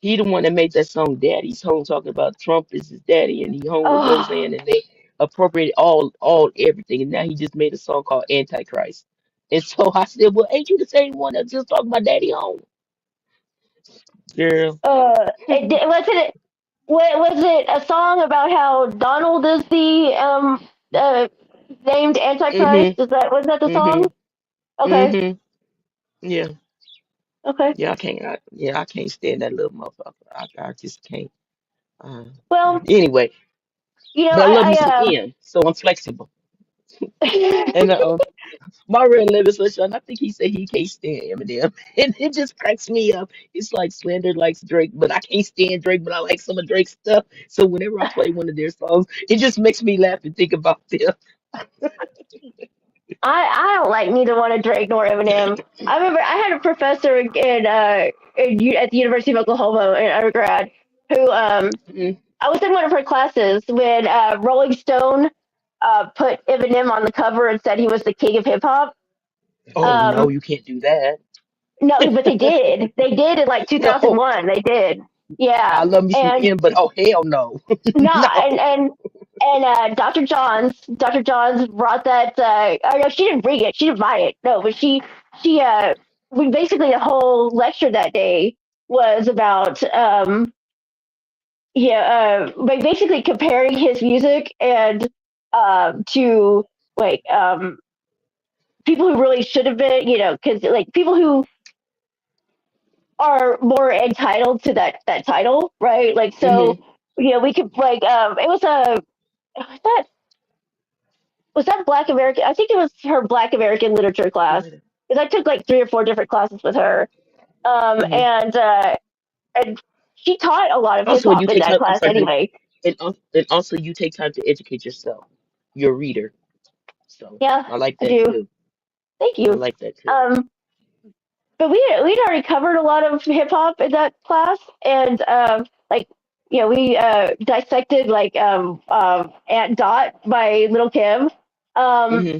He the one that made that song Daddy's Home talking about Trump is his daddy and he home with Oh, Roseanne and they appropriated all everything. And now he just made a song called Antichrist. And so I said, well, ain't you the same one that just talking about daddy home? Girl. was it? What was it? A song about how Donald is the named Antichrist? Mm-hmm. Is that was that the song? Mm-hmm. Okay, Mm-hmm. Yeah. okay. I can't stand that little motherfucker. I just can't. Uh, Well, anyway, but I love me some I M, so I'm flexible. I And my red liver sunshine, I think he said he can't stand Eminem, and it just cracks me up. It's like Slander likes Drake, but I can't stand Drake, but I like some of Drake's stuff. So whenever I play one of their songs, it just makes me laugh and think about them. I don't like neither one of Drake nor Eminem. I remember I had a professor at the University of Oklahoma in undergrad who Mhm. I was in one of her classes when Rolling Stone put Eminem on the cover and said he was the king of hip hop. Oh no, Um, you can't do that. no, but they did. They did in like No, 2001. They did. Yeah, I love me some and M, but oh hell no, nah, no. and Dr. Johns brought that. Oh no, she didn't bring it. She didn't buy it. No, but she we basically the whole lecture that day was about like basically comparing his music and to like people who really should have been, because like people who are more entitled to that title, right? Like Hmm. so, we could like it was a was that was that Black American? I think it was her Black American literature class because I took like three or four different classes with her, Hmm. and she taught a lot of hip Also, you hop in take that time. I'm class sorry, honey. anyway. And also you take time to educate yourself, your reader. So Yeah, I like I that do. too. Thank I you. like that too. Um, but we'd already covered a lot of hip hop in that class, and like we dissected like Aunt Dot by Little Kim, um, Hmm.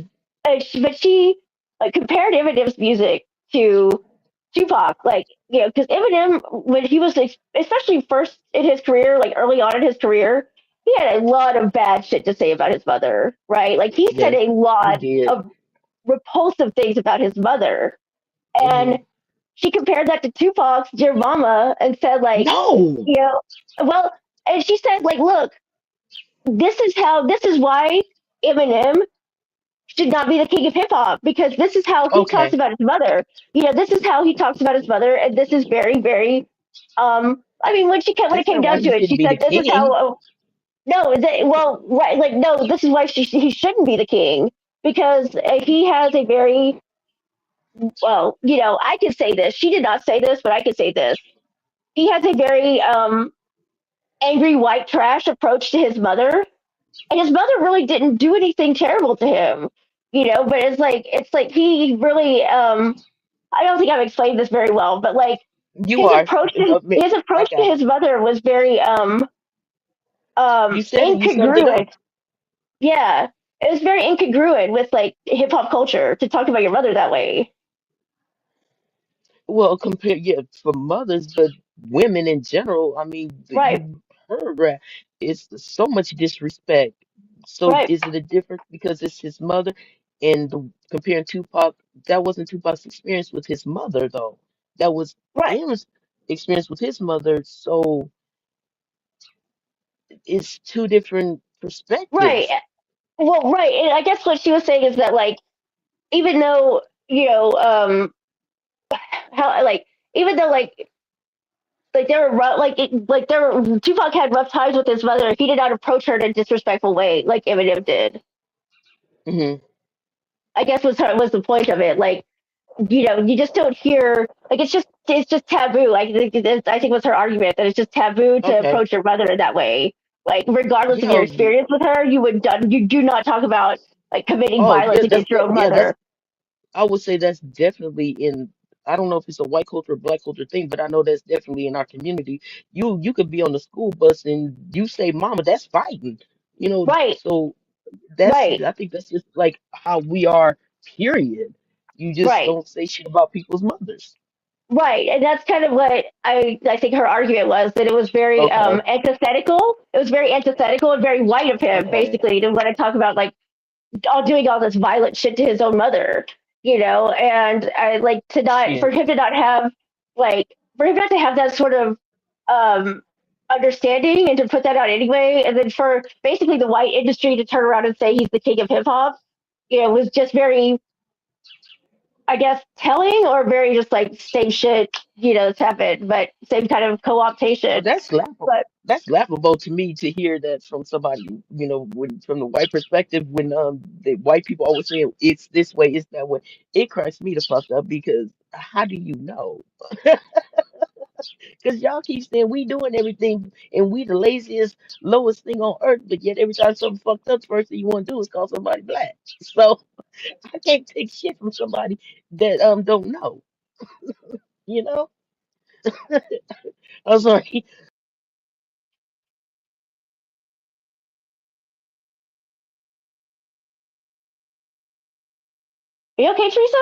but she like compared Eminem's music to Tupac, like because Eminem when he was like, especially first in his career, like early on in his career, he had a lot of bad shit to say about his mother, right? Like he said Yes, a he lot did. of repulsive things about his mother, Hmm. and she compared that to Tupac's Dear Mama and said, like, No. you know, well, and she said, like, look, this is why Eminem should not be the king of hip hop because this is how he talks Okay. about his mother. This is how he talks about his mother, and this is very, very. I mean, when it That's came not why down he to it, shouldn't she be the said, "This is how." king. No, well, right, like no, this is why he shouldn't be the king because he has a very well, I can say this. She did not say this, but I can say this. He has a very angry white trash approach to his mother, and his mother really didn't do anything terrible to him, But it's like he really I don't think I've explained this very well, but like You are. his I approach to got it. his mother was very You said it. You summed it up. incongruent. Yeah, it was very incongruent with like hip hop culture to talk about your mother that way. Well, compare, yeah, for mothers, but women in general, I mean, Right, you heard right. It's so much disrespect. So right, is it a difference because it's his mother and comparing Tupac, that wasn't Tupac's experience with his mother though. That was right, Em's experience with his mother. So it's two different right. perspectives. Well, right. And I guess what she was saying is that like even though how like even though like there were like there were Tupac had rough times with his mother. He did not approach her in a disrespectful way like Eminem did. Hmm. I guess was the point of it. Like you just don't hear like it's just taboo. I think was her argument that it's just taboo to Okay. approach your mother in that way. Like regardless of your Yeah. experience with her, you do not talk about like committing Oh, violence yeah, against your own yeah, mother. I would say that's definitely in, I don't know if it's a white culture or black culture thing, but I know that's definitely in our community. You could be on the school bus and you say mama, that's fighting. Right, So that's right, I think that's just like how we are, period. You just right. don't say shit about people's mothers. Right, and that's kind of what I think her argument was, that it was very Okay. antithetical. It was very antithetical and very white of him, Okay. basically, to want to talk about like all doing all this violent shit to his own mother, and I like to not for Shit. him to not have for him not to have that sort of um understanding and to put that out anyway, and then for basically the white industry to turn around and say he's the king of hip hop, was just very, I guess, telling, or very just like same shit, that's happened, but same kind of Well, co-optation. that's laughable. But That's laughable to me to hear that from somebody, when from the white perspective, when the white people always say it's this way, it's that way. It cracks me the fuck up because how do you know? Because y'all keep saying we doing everything and we the laziest, lowest thing on earth, but yet every time something fucked up, the first thing you want to do is call somebody black. So I can't take shit from somebody that don't know, you know? I'm sorry. are you okay, Teresa?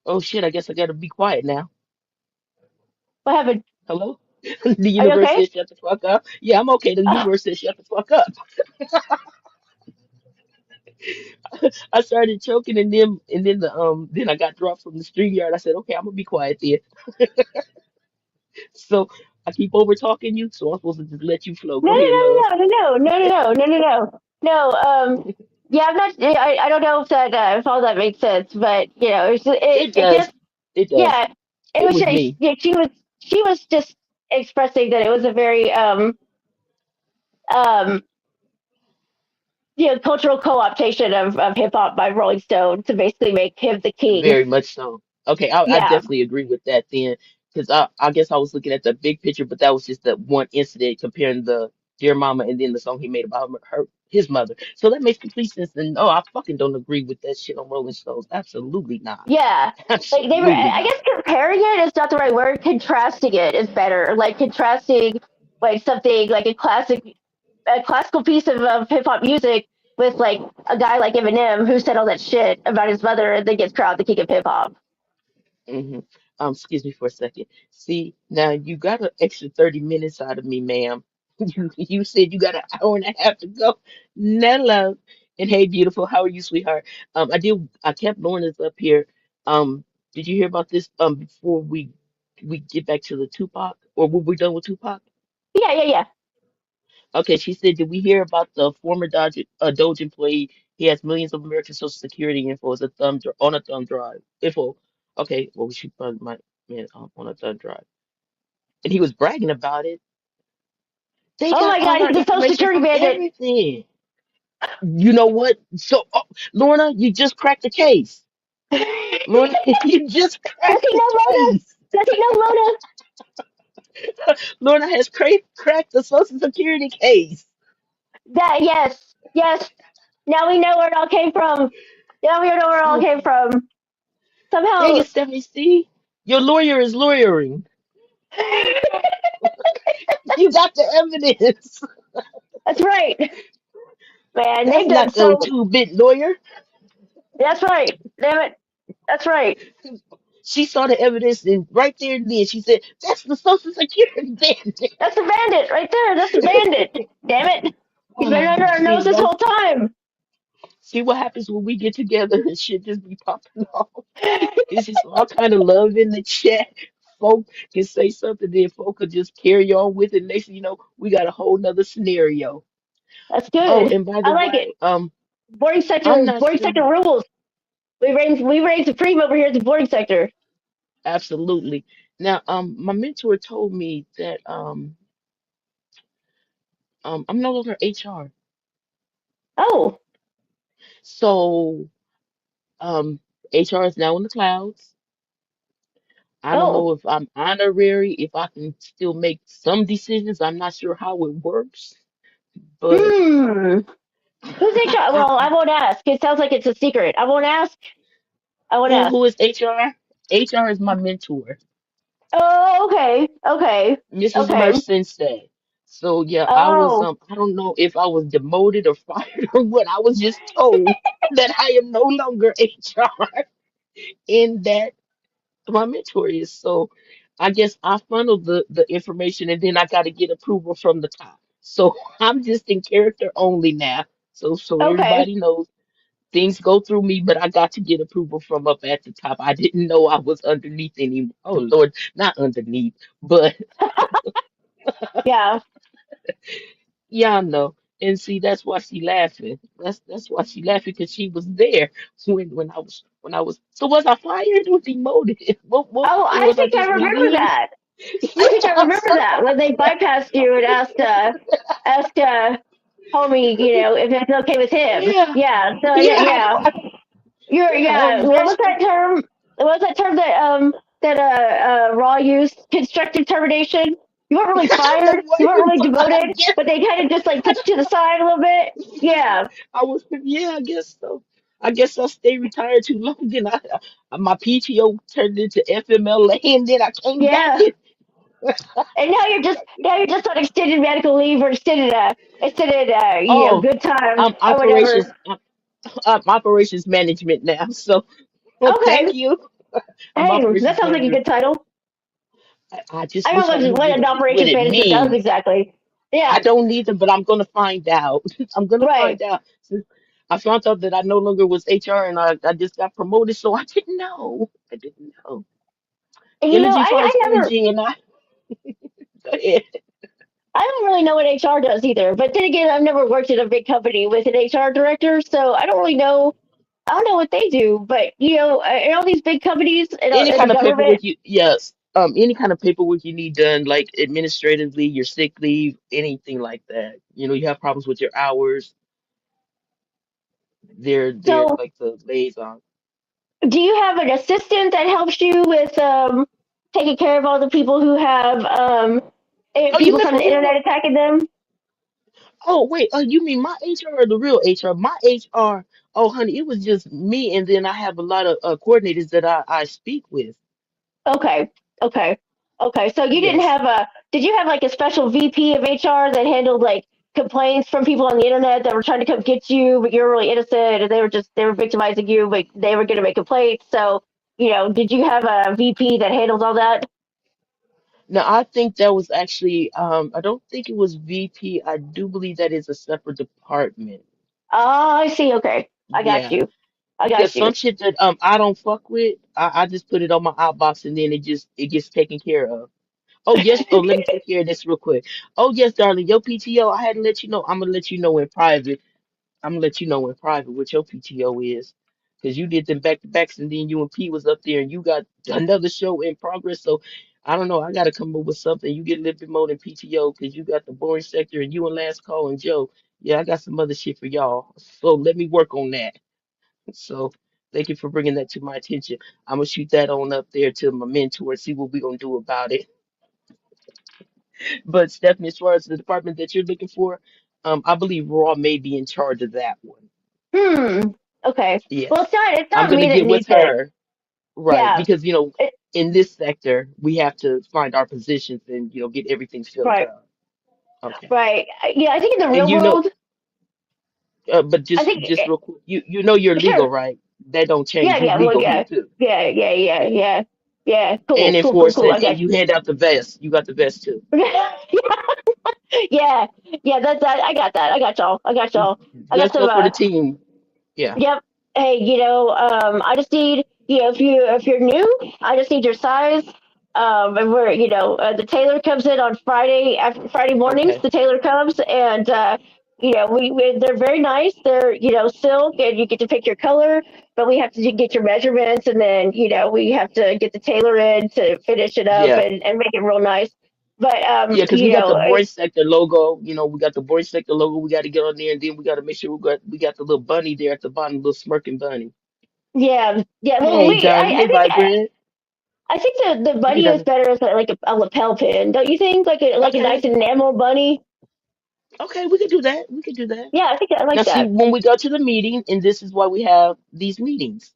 Oh shit, I guess I gotta be quiet now. What happened? Hello? The Are you universe okay? says shut the fuck up. Yeah, I'm okay. The Oh, universe says shut the fuck up. I started choking and then then I got dropped from the street yard. I said, okay, I'm gonna be quiet then. So I keep over talking you, so I'm supposed to just let you flow. no, Go no, ahead, love. no, no, no, no, no, no, no, no, no, no. No, yeah, I'm not. I don't know if all that makes sense, but It it does. just, It does. yeah, it It was was me. yeah, she was just expressing that it was a very um cultural co-optation of hip hop by Rolling Stone to basically make him the king. Very much so. Okay, I Yeah, definitely agree with that then, because I guess I was looking at the big picture, but that was just that one incident comparing the Dear Mama and then the song he made about his mother. So that makes complete sense. And no, I fucking don't agree with that shit on Rolling Stones. Absolutely not. yeah. Like they were, Absolutely I not. guess comparing it is not the right word. Contrasting it is better. Like contrasting like something like a classical piece of hip hop music with like a guy like Eminem who said all that shit about his mother and then gets crowned the king of hip hop. hmm Excuse me for a second. See, now you got an extra 30 minutes out of me, ma'am. You said you got an hour and a half to go. No love. And hey, beautiful, how are you, sweetheart? I kept Lorna's up here. Did you hear about this before we get back to the Tupac? Or were we done with Tupac? Yeah, yeah, yeah. Okay, she said, did we hear about the former Doge employee? He has millions of American Social Security info as a on a thumb drive. Info. Okay, well, we should find my man on a thumb drive. And he was bragging about it. They Oh got my all god, our he's a social information security from bandit. everything. You know what? So, Lorna, you just cracked the case. Does Lorna, you just cracked he the know Mona? case. Does he know Mona? Lorna has cracked the Social Security case. That yes, yes. Now we know where it all came from. Now we know where it all Oh, came from. dang Somehow. it, Stephanie. See, your lawyer is lawyering. You got the evidence. That's right, man. That's They've done not no so. two-bit lawyer. That's right. Damn it. That's right. She saw the evidence and right there and then she said, "That's the Social Security bandit." That's the bandit right there. That's the bandit. Damn it. He's been under our See, nose this y'all, whole time. see what happens when we get together and shit just be popping off. It's just all kind of love in the chat. Folk can say something, then folk could just carry on with it. Next thing you know, we got a whole nother scenario. That's Oh, good. and by I the like it. way, I'm not Boarding sure. sector rules. We reign supreme over here at the boarding sector. Absolutely. Now, my mentor told me that I'm no longer HR. Oh. So HR is now in the clouds. I don't Oh. know if I'm honorary, if I can still make some decisions. I'm not sure how it works, but Hmm. Who's HR? I, Well, I won't ask. It sounds like it's a secret. I won't ask. I want to ask. Who is HR? HR is my mentor. Oh, okay, okay, Mrs. okay. Mercensay. So yeah, I was Oh, I don't know if I was demoted or fired or what. I was just told that I am no longer HR in that my mentor is. So I guess I funneled the information and then I got to get approval from the top. So I'm just in character only now. So okay. everybody knows things go through me, but I got to get approval from up at the top. I didn't know I was underneath any. Oh Lord, not underneath, but Yeah. yeah, I know. And see, that's why she laughing. That's why she laughing because she was there when I was. So was I fired or demoted? What Oh, or I was I think I just remember relieved? that. Yeah, I think I remember so that when they bypassed you and asked homie, if it's okay with him. yeah, Yeah. So yeah, yeah, yeah. You're yeah. I yeah. was What was actually that term? What was that term that Raw used? Constructive termination. You weren't really fired. You what weren't you really I demoted, guess but they kind of just like put you to the side a little bit. Yeah. I was yeah, I guess so. I guess I stayed retired too long. Then my PTO turned into FMLA, and then I came back Yeah. in. And now you're just on extended medical leave or extended Oh, good time I'm or whatever. operations. I'm operations management now. So, well, thank Okay. you. I'm Hey, that operations sounds like a manager. good title. I just I don't wish I know knew what an what operations it management does means. exactly. I Yeah. don't need them, but I'm gonna find out. I'm gonna Right. find out. Since I found out that I no longer was HR and I just got promoted, so I didn't know. I didn't know. And Energy I finds never energy, and I go ahead. I don't really know what HR does either. But then again, I've never worked in a big company with an HR director, so I don't really know. I don't know what they do. But in all these big companies Any in the kind of paperwork government, you yes. Any kind of paperwork you need done, like administratively, your sick leave, anything like that. You have problems with your hours. They're so like the liaison. do you have an assistant that helps you with taking care of all the people who have Oh, you people meant from the the internet real? attacking them? Oh, wait. You mean my HR or the real HR? My HR. Oh, honey, it was just me, and then I have a lot of coordinators that I speak with. Okay, okay, okay. So you didn't Yes. have a did you have like a special VP of HR that handled like complaints from people on the internet that were trying to come get you, but you're really innocent and they were victimizing you, but they were going to make complaints. So did you have a VP that handled all that? Now, I think that was actually, I don't think it was VP. I do believe that is a separate department. Oh, I see. Okay, I got Yeah. you. I Because got some you. shit that I don't fuck with, I just put it on my outbox and then it gets taken care of. Oh yes, oh let me take care of this real quick. Oh yes, darling, your PTO, I had to let you know. I'm gonna let you know in private. I'm gonna let you know in private what your PTO is. Because you did them back to backs and then you and P was up there and you got another show in progress. So I don't know. I gotta come up with something. You get a little bit more than PTO because you got the boring sector and you and Last Call and Joe. Yeah, I got some other shit for y'all. So let me work on that. So thank you for bringing that to my attention. I'm gonna shoot that on up there to my mentor and see what we're gonna do about it. But Stephanie, as far as the department that you're looking for, I believe Raw may be in charge of that one. Hmm. Okay. Well, Yes. it's I'm not gonna me that get with needs it. her, right? Yeah. Because It, in this sector, we have to find our positions and get everything filled right. out. Okay. Right. Yeah. I think in the And real world, but I just think just real quick, you know you're legal, sure. right? That don't Yeah. change. You Yeah. Well. legal here Yeah. too. Yeah. Yeah. Yeah. Yeah. Yeah. And Cool. Cool. Cool. Cool. enforcement, I and got you hand out the vest. You got the vest too. you. Yeah. Yeah. That's that. I got that. I got y'all. I got y'all. I got Let's some. go for the team. Yeah. Yep. Hey, I just need, if you're new, I just need your size. And we're, the tailor comes in on Friday after Friday mornings. Okay. The tailor comes and they're very nice. They're silk, and you get to pick your color. But we have to get your measurements, and then we have to get the tailor in to finish it up Yeah. and make it real nice. But Yeah, because we got the boy sector logo. We got the boy sector logo. We got to get on there, and then we got to make sure we got the little bunny there at the bottom, little smirking bunny. yeah, yeah. Well, Hey, darling. I Hey, think Vibrant. I think the Hey, bunny is darling. better as like a lapel pin, don't you think? Like a nice Okay. enamel bunny. Okay, we could do that. We could do that. Yeah, I think I Now, like see, that. when we go to the meeting, and this is why we have these meetings.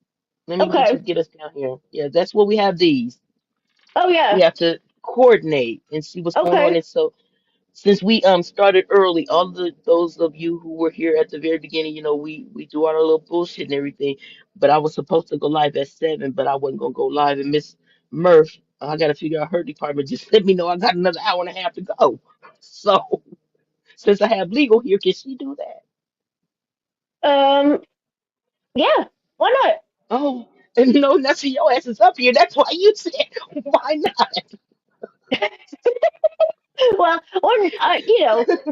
Let me Okay. get us down here. Yeah, that's what we have these. Oh We yeah. have to coordinate and see what's going on. Okay. And so since we started early, all the those of you who were here at the very beginning, we do our little bullshit and everything. But I was supposed to go live at 7, but I wasn't gonna go live. And Miss Murph, I gotta figure out her department. Just let me know I got another hour and a half to go. So since I have legal here, can she do that? Um. Yeah. Why not? Oh, and no, nothing. Your ass is up here. That's why you said why Well, or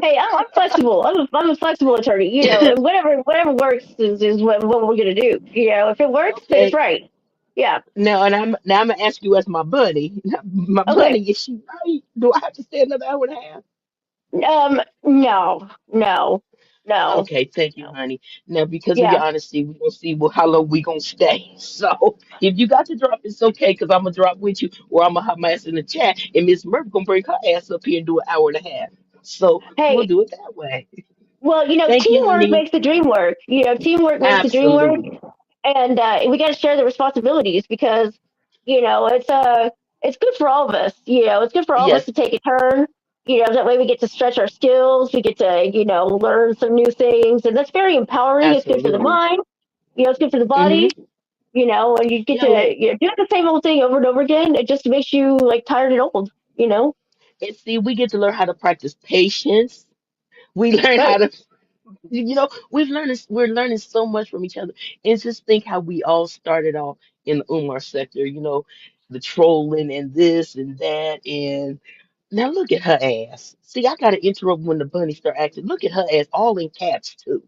hey, I'm flexible. I'm a flexible attorney. not? Whatever works is what we're gonna do. If it works, then it's Okay. right. Yeah. Now, I'm gonna ask you as my buddy. My Okay. buddy, is she right? Do I have to stay another hour and a half? No, no, no, Okay, thank you, no. honey. Now, because of your Yeah. honesty, we're gonna see how long we gonna stay. So, if you got to drop, it's okay, because I'm gonna drop with you, or I'm gonna have my ass in the chat, and Miss Murphy gonna bring her ass up here and do an hour and a half. So, we'll Hey, do it that way. well, Thank you, teamwork honey. makes the dream work. Teamwork makes the dream work, Absolutely. and we got to share the responsibilities because it's good for all of us. It's good for all of us Yes, to take a turn. That way we get to stretch our skills. We get to learn some new things, and that's very empowering. It's good for the absolutely. mind. It's good for the body. Mm-hmm. And you get Yeah, to like, do the same old thing over and over again. It just makes you like tired and old. and see, we get to learn how to practice patience. We learn how Right? to we're learning so much from each other. And just think how we all started off in the Umar sector, the trolling and this and that. And now look at her ass. See, I gotta interrupt when the bunny start acting. Look at her ass, all in caps too.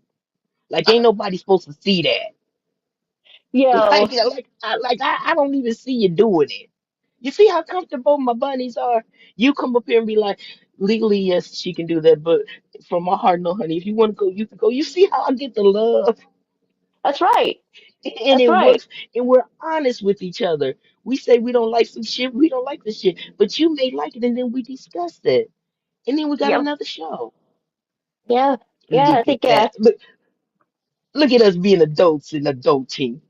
Like ain't nobody supposed to see that. Yo, I don't even see you doing it. You see how comfortable my bunnies are? You come up here and be like, legally, yes, she can do that, but from my heart, no, honey. If you want to go, you can go. You see how I get the love, that's right. and That's it right. works, and we're honest with each other. We say we don't like some shit, we don't like this shit, but you may like it, and then we discuss it, and then we got Yep. another show. Yeah. Yeah. I Look at think. that. Look at us being adults and adulting.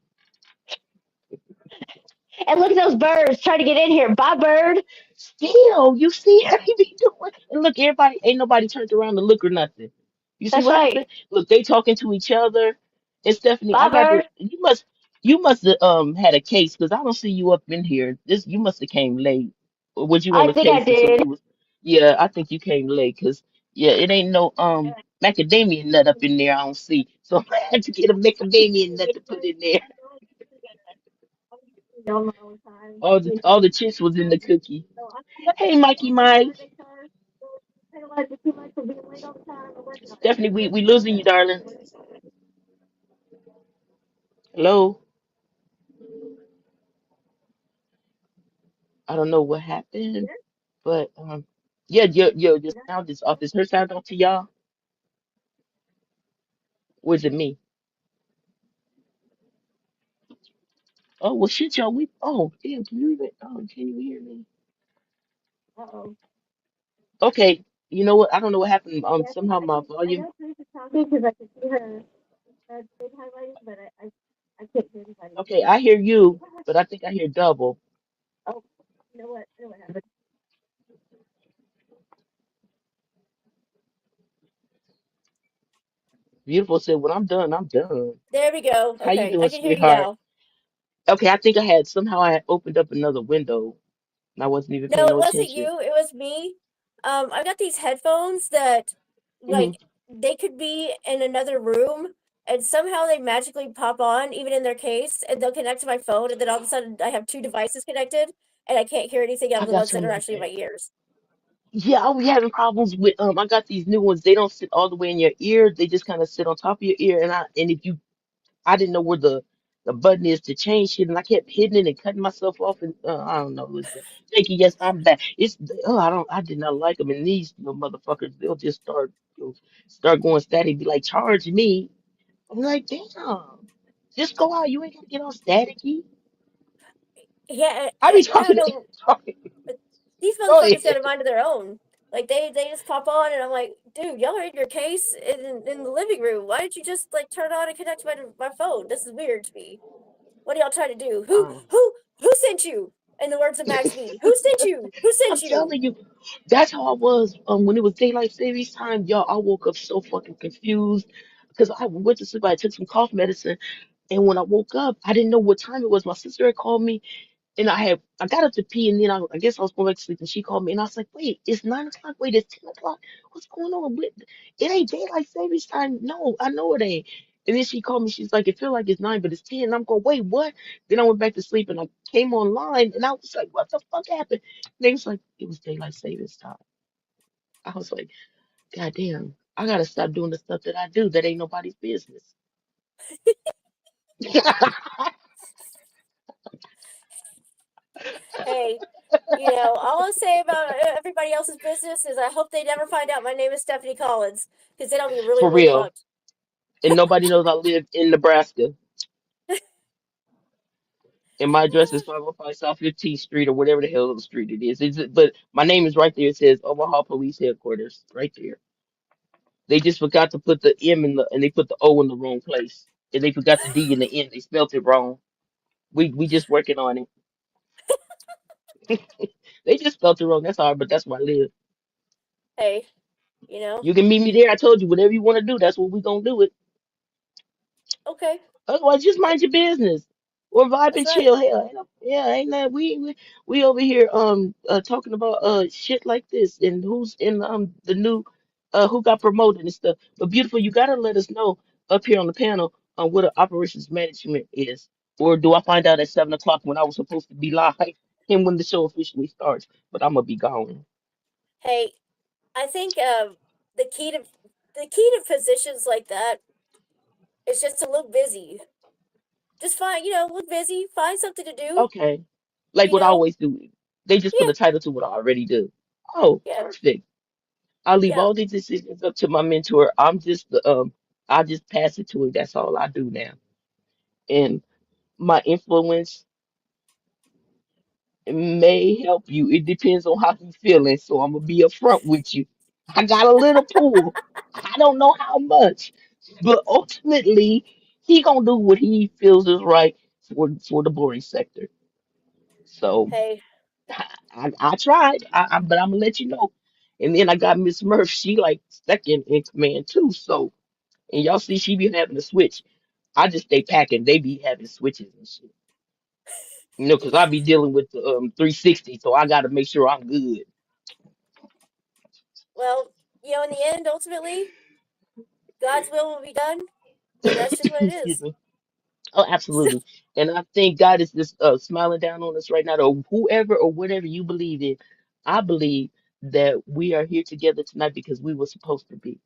And look at those birds trying to get in here. Bye, bird. Still, you see how he be doing. And look, everybody, ain't nobody turned around to look or nothing. You see That's what right. happened? Look, they talking to each other. And Stephanie, Bye, I got to. bird. You must have had a case because I don't see you up in here. This you must have came late. Or was you on I a think I case and so did. you was? Yeah, I think you came late because yeah, it ain't no macadamia nut up in there. I don't see. So I had to get a macadamia nut to put in there. All the chips was in the cookie. Hey, Mikey Mike. Stephanie, we losing you, darling. Hello. I don't know what happened, but yeah, your sound is off. Is her sound on to y'all? Or is it me? Oh well, shit, y'all. Oh damn, can you even? Oh, can you hear me? Okay, you know what? I don't know what happened. Somehow my volume. Okay, I hear you, but I think I hear double. Beautiful said, "When I'm done, I'm done." There we go. How you Okay, doing, I can hear you sweetheart? now. Okay, I think I had opened up another window and I wasn't even No, paying it no wasn't attention. you. It was me. I got these headphones that, Hmm. like, they could be in another room, and somehow they magically pop on, even in their case, and they'll connect to my phone, and then all of a sudden I have two devices connected, and I can't hear anything out I of the got ones that some are like actually in that. my ears. Yeah, I'll be having problems with I got these new ones. They don't sit all the way in your ear. They just kind of sit on top of your ear. And if you I didn't know where the button is to change shit and I kept hitting it and cutting myself off and I don't know. Listen. Thank you, yes, I'm back. I did not like them and these little motherfuckers, they'll just start going static, be like, charge me. I'm like, damn. Just go out. You ain't gotta get all staticky. Yeah, I be I don't talking to know. But these go motherfuckers got ahead. a mind of their own. Like they just pop on, and I'm like, dude, y'all are in your case in the living room. Why didn't you just like turn on and connect to my phone? This is weird to me. What are y'all trying to do? Um, Who sent you? In the words of Max V, who sent you? Who I'm sent you? telling you, that's how I was. When it was daylight savings time, y'all, I woke up so fucking confused because I went to sleep. I took some cough medicine, and when I woke up, I didn't know what time it was. My sister had called me, and I got up to pee, and then I guess I was going back to sleep, and she called me, and I was like, wait, it's 9 o'clock. Wait, it's 10 o'clock. What's going on? It ain't daylight savings time. No, I know it ain't. And then she called me. She's like, it feel like it's 9, but it's 10. And I'm going, wait, what? Then I went back to sleep, and I came online, and I was like, what the fuck happened? And they was like, it was daylight savings time. I was like, God damn, I gotta stop doing the stuff that I do that ain't nobody's business. Hey, all I'll say about everybody else's business is I hope they never find out my name is Stephanie Collins, because then I'll be really, For really real. fucked. And nobody knows I live in Nebraska. And my address is 505 South 15th Street or whatever the hell the street it is. But my name is right there. It says Omaha Police Headquarters right there. They just forgot to put the M in and they put the O in the wrong place. And they forgot the D in the end. They spelled it wrong. We just working on it. They just spelled it wrong. That's all right, but that's where I live. Hey, you know, You can meet me there. I told you, whatever you want to do, that's what we gonna do it. okay, Otherwise, just mind your business or vibe that's and right. chill. Hell, yeah, ain't that we over here talking about shit like this and who's in the new who got promoted and stuff. But beautiful, you gotta let us know up here on the panel on what the operations management is, or do I find out at 7 o'clock when I was supposed to be live and when the show officially starts? But I'm gonna be gone. Hey, I think the key to the key to positions like that is just to look busy. Just find, look busy, find something to do, Okay, like you what I know? always do. They just put Yeah, a title to what I already do. Oh, yeah, perfect. I leave yeah. all these decisions up to my mentor. I just pass it to him. That's all I do now. And my influence may help you. It depends on how he's feeling. So I'm gonna be upfront with you. I got a little pull. I don't know how much, but ultimately he gonna do what he feels is right for the boring sector. So Hey, I tried. But I'm gonna let you know. And then I got Miss Murph. She like second in command too. So. And y'all see she be having a switch. I just stay packing. They be having switches and shit. Because I be dealing with the 360, so I got to make sure I'm good. well, in the end, ultimately, God's will be done, and that's just what it Excuse is. me. Oh, absolutely. And I think God is just smiling down on us right now, or whoever or whatever you believe in. I believe that we are here together tonight because we were supposed to be.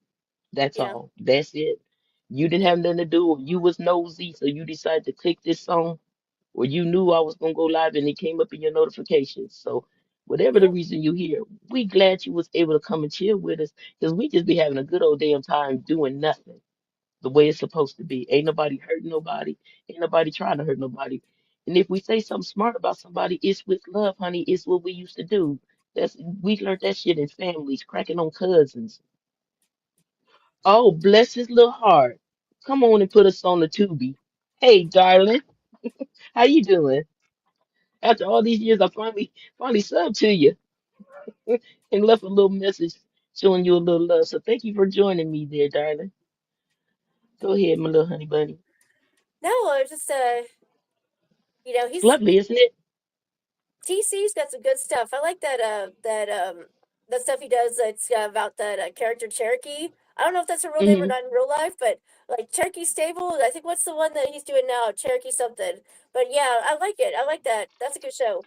That's Yeah, all. That's it. You didn't yep, have nothing to do, or you was nosy, so you decided to click this song or you knew I was gonna go live and it came up in your notifications. So whatever the yep, reason you here, we glad you was able to come and chill with us because we just be having a good old damn time doing nothing the way it's supposed to be. Ain't nobody hurting nobody, ain't nobody trying to hurt nobody. And if we say something smart about somebody, it's with love, honey. It's what we used to do. We learned that shit in families, cracking on cousins. Oh, bless his little heart. Come on and put us on the tubie. Hey, darling, how you doing? After all these years, I finally subbed to you and left a little message showing you a little love. So thank you for joining me there, darling. Go ahead, my little honey bunny. no, just It's he's lovely, isn't it? TC's got some good stuff. I like that stuff he does that's about that character Cherokee. I don't know if that's a real name or Hmm. not in real life, but like Cherokee Stable. I think what's the one that he's doing now? Cherokee something. But yeah, I like it. I like that. That's a good show.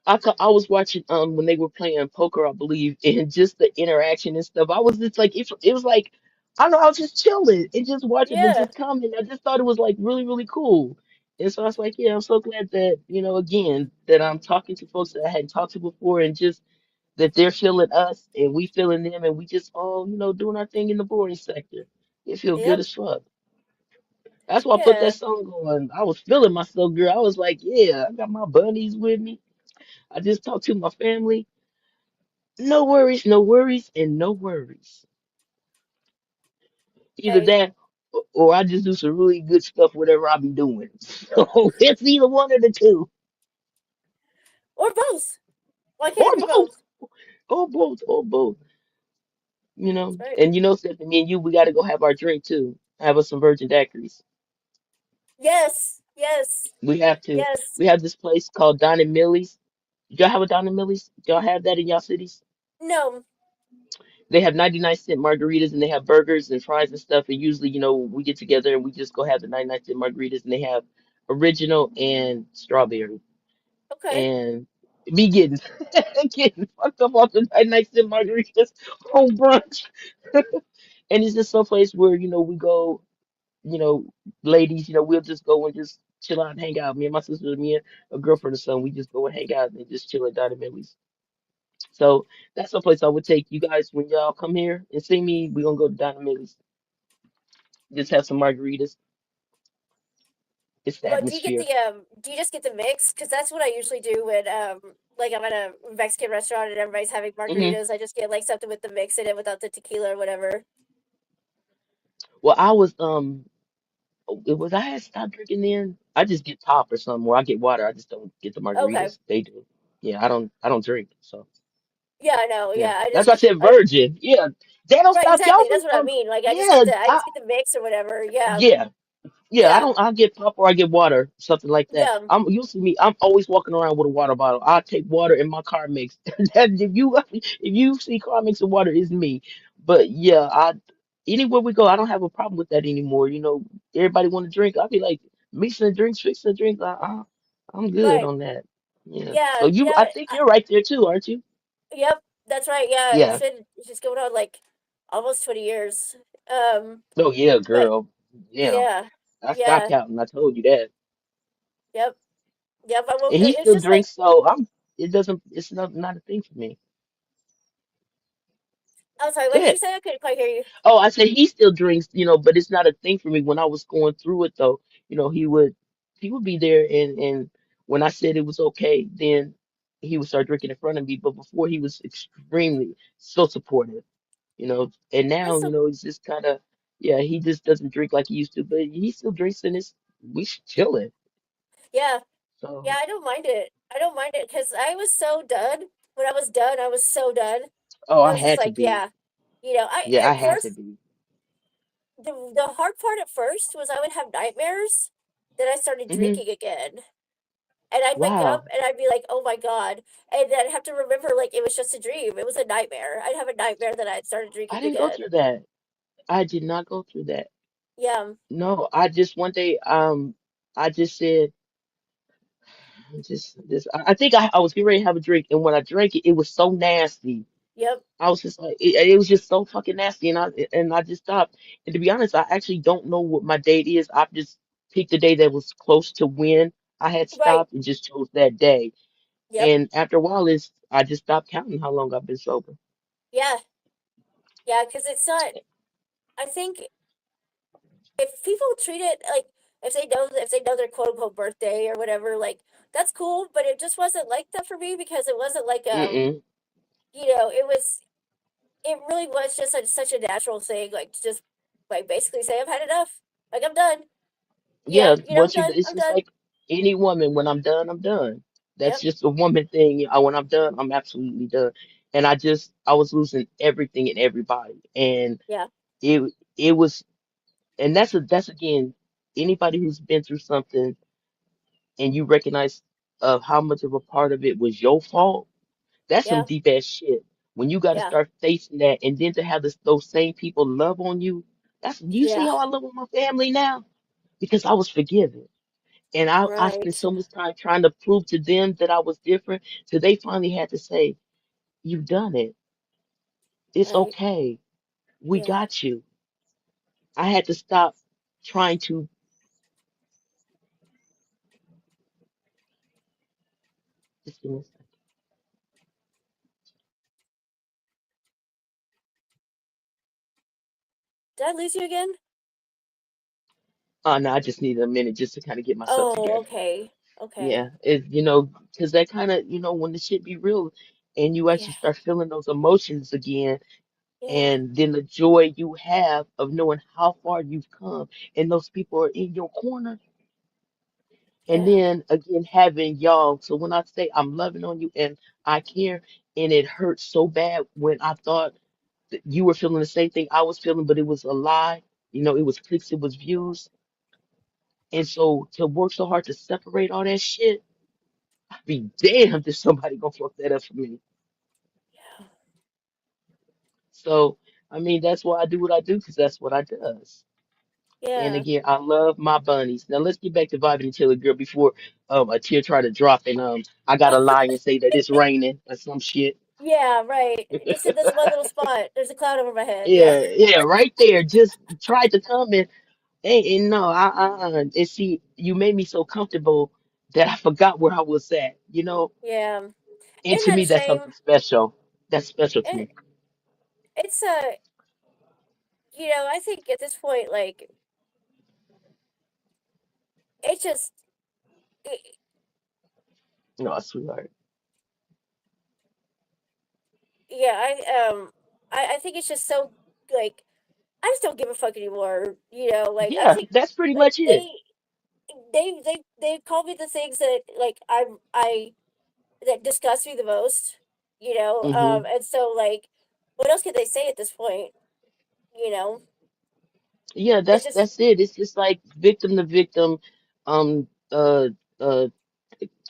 I was watching when they were playing poker, I believe, and just the interaction and stuff. I was just like it was like I don't know, I was just chilling and just watching them Yeah, just come and I just thought it was like really, really cool. And so I was like, yeah, I'm so glad that, again, that I'm talking to folks that I hadn't talked to before and just that they're feeling us and we feeling them and we just all, doing our thing in the boring sector. It feel good yep, as fuck. That's why I put yeah. that song on. I was feeling myself, girl. I was like, yeah, I got my bunnies with me. I just talked to my family. No worries, no worries, and no worries. Either Hey, that. or I just do some really good stuff, whatever I be doing. So it's either one of the two, Or both. Why or can't it be both, both? or both, or both. That's right. And Stephanie, me and you, we got to go have our drink too. Have us some virgin daiquiris. Yes, yes, We have to. yes. We have this place called Don and Millie's. Y'all have a Don and Millie's? Y'all have that in y'all cities? No. They have 99-cent margaritas and they have burgers and fries and stuff. And usually, we get together and we just go have the 99-cent margaritas and they have original and strawberry. Okay. And me getting getting fucked up off the 99-cent margaritas on brunch. And it's just some place where, we go, you know, ladies, we'll just go and just chill out and hang out. Me and my sister, me and a girlfriend or something, we just go and hang out and just chill at Donna Millie's. So that's the place I would take you guys when y'all come here and see me. We're gonna go to Donna Millie's. Just have some margaritas. It's the Well, do you get atmosphere. the do you just get the mix? Because that's what I usually do when like I'm at a Mexican restaurant and everybody's having hmm margaritas. I just get like something with the mix in it without the tequila or whatever. Well, I was it was I had stopped drinking then. I just get pop or something, or I get water. I just don't get the Okay. margaritas. They do. Yeah, I don't drink. So Yeah, I know. yeah, Yeah, I that's just why I said I virgin. Yeah, they don't right stop y'all exactly. That's what I from. mean. Like Yeah, I just get the mix or whatever. Yeah, yeah. Yeah, yeah, I get pop or I get water, something like that. yeah. You'll see me. I'm always walking around with a water bottle. I take water in my car mix. If you see car mix and water, it's me. But yeah, anywhere we go, I don't have a problem with that anymore. Everybody want to drink. I'll be like mixing the drinks, fixing the drinks. I'm good Right. on that. Yeah. So Yeah, I yeah. think you're right there too, aren't you? Yep, that's right. Yeah, Yeah. it's just going on like almost 20 years. Oh yeah, But girl. Yeah. yeah, I stopped yeah. counting. I told you that. Yep, yep. I will. And he It's still just like drinks, so it doesn't. It's not a thing for me. I'm sorry. What Go did you ahead. say? I couldn't quite hear you. Oh, I said he still drinks, but it's not a thing for me. When I was going through it though, he would be there and when I said it was okay, then he would start drinking in front of me. But before he was extremely so supportive. And now, That's so it's just kinda yeah, he just doesn't drink like he used to, but he still drinks and we chilling. yeah, yeah. So I don't mind it. I don't mind it because I was so done. When I was done, I was so done. oh, I I was just had to like, be. yeah, I Yeah, I at had to first be. the hard part at first was I would have nightmares. Then I started hmm drinking again. And I'd wake up Wow. and I'd be like, "Oh my god!" And then I'd have to remember like it was just a dream. It was a nightmare. I'd have a nightmare that I had started I drinking didn't go again. through that. I did not go through that. Yeah. No, I just one day I just said I think I was getting ready to have a drink and when I drank it it was so nasty. Yep. I was just like it was just so fucking nasty and I just stopped. And to be honest, I actually don't know what my date is. I just picked a day that was close to when I had Right. stopped and just chose that day. Yep. And after a while it's I just stopped counting how long I've been sober. Yeah. Yeah. Because it's not. I think if people treat it like if they know their quote unquote birthday or whatever, like that's cool. But it just wasn't like that for me because it wasn't like Mm-mm. it was it really was just such a natural thing, like to just like basically say I've had enough. Like I'm done. Yeah. Yeah, I'm once done. it's I'm just done. like any woman, when I'm done, I'm done. That's Yep. just a woman thing. When I'm done, I'm absolutely done. And I was losing everything and everybody. And Yeah. it it was and that's again, anybody who's been through something and you recognize of how much of a part of it was your fault, that's some Yeah. deep ass shit. When you got to Yeah. start facing that and then to have those same people love on you, you see Yeah. how I love with my family now? Because I was forgiven. And I spent Right. so much time trying to prove to them that I was different. So they finally had to say, "You've done it. It's Right. okay. We Yeah. got you." I had to stop trying to just give me a second. Did I lose you again? Oh no, I just needed a minute just to kind of get myself Oh, together. okay. Okay. Yeah, because that kind of, when the shit be real and you Yeah. actually start feeling those emotions again, Yeah. And then the joy you have of knowing how far you've come and those people are in your corner. And Yeah. then again, having y'all. So when I say I'm loving on you and I care, and it hurts so bad when I thought that you were feeling the same thing I was feeling, but it was a lie. It was clicks, it was views. And so to work so hard to separate all that shit, I'd be damned if somebody gonna fuck that up for me. So, I mean, that's why I do what I do, because that's what I does. And Yeah. again, I love my bunnies. Now let's get back to Vibin and Chili Girl before a tear try to drop and I gotta lie and say that it's raining or some shit. Yeah, right. Just in this one little spot. There's a cloud over my head. Yeah. Yeah, yeah, right there. Just tried to come and no, and see, you made me so comfortable that I forgot where I was at. Yeah. And Isn't to that a me, that's shame? something special. That's special to It, me. it's a, I think at this point, like, it's just, it, No, sweetheart. yeah, I think it's just so, like, I just don't give a fuck anymore. Like, I Yeah, think, that's pretty like, much it. they call me the things that, like, that disgust me the most, Hmm. and so, like, what else can they say at this point? You know, Yeah, it's that's just, that's it. It's just like victim to victim, um, uh,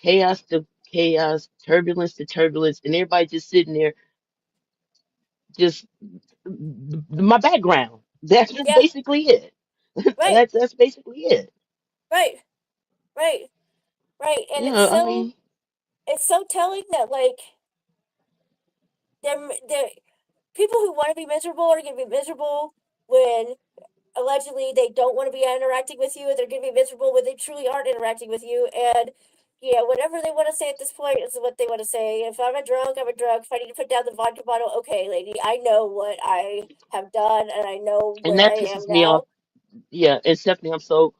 chaos to chaos, turbulence to turbulence, and everybody just sitting there, just my background. That's just yeah, basically it. right, That's basically it. right, right, right, and Yeah, I mean, it's so telling that, like, they're people who want to be miserable are going to be miserable when allegedly they don't want to be interacting with you, and they're going to be miserable when they truly aren't interacting with you. And yeah, whatever they want to say at this point is what they want to say. If I'm a drunk, I'm a drunk. If I need to put down the vodka bottle, okay, lady, I know what I have done, and I know and where that I am pisses me off. now. Yeah, and Stephanie, I'm so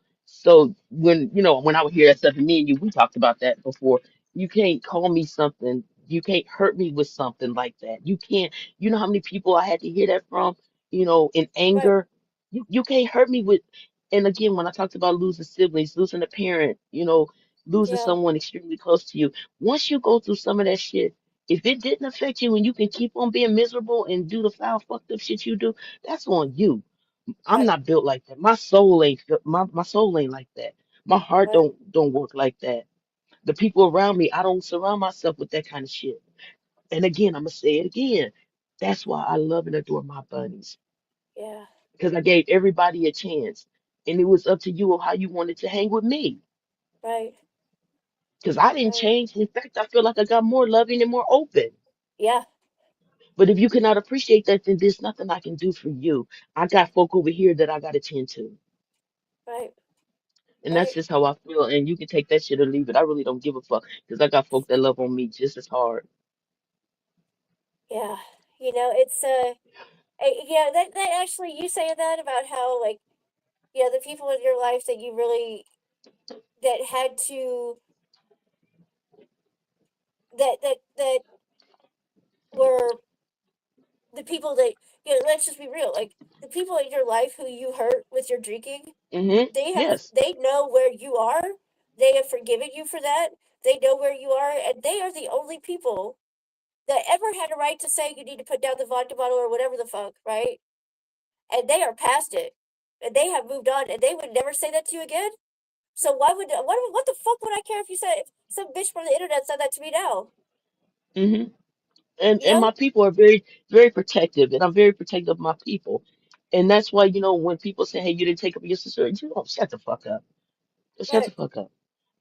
when I would hear that stuff, and me and you, we talked about that before. You can't call me something. You can't hurt me with something like that. You can't. You know how many people I had to hear that from? In Right, anger. You can't hurt me with. And again, when I talked about losing siblings, losing a parent, losing yeah, someone extremely close to you. Once you go through some of that shit, if it didn't affect you and you can keep on being miserable and do the foul, fucked up shit you do, that's on you. I'm right, not built like that. My soul ain't like that. My heart right, don't work like that. The people around me, I don't surround myself with that kind of shit. And again, I'm gonna say it again. That's why I love and adore my bunnies. yeah, Because I gave everybody a chance. And it was up to you on how you wanted to hang with me. right, Because I didn't right, change. In fact, I feel like I got more loving and more open. yeah, But if you cannot appreciate that, then there's nothing I can do for you. I got folk over here that I gotta tend to. right, And that's right, just how I feel. And you can take that shit or leave it. I really don't give a fuck because I got folk that love on me just as hard. yeah. It's yeah. That actually, you saying that about how, like, the people in your life that you really that had to that were the people that, let's just be real, like, the people in your life who you hurt with your drinking, Yes. they know where you are. They have forgiven you for that. They know where you are, and they are the only people that ever had a right to say you need to put down the vodka bottle or whatever the fuck, right? And they are past it. And they have moved on, and they would never say that to you again. So what the fuck would I care if you said, if some bitch from the internet said that to me now? hmm And You and know? my people are very, very protective, and I'm very protective of my people. And that's why, when people say, "Hey, you didn't take up your sister," you don't shut the fuck up. Just shut the Right, fuck up.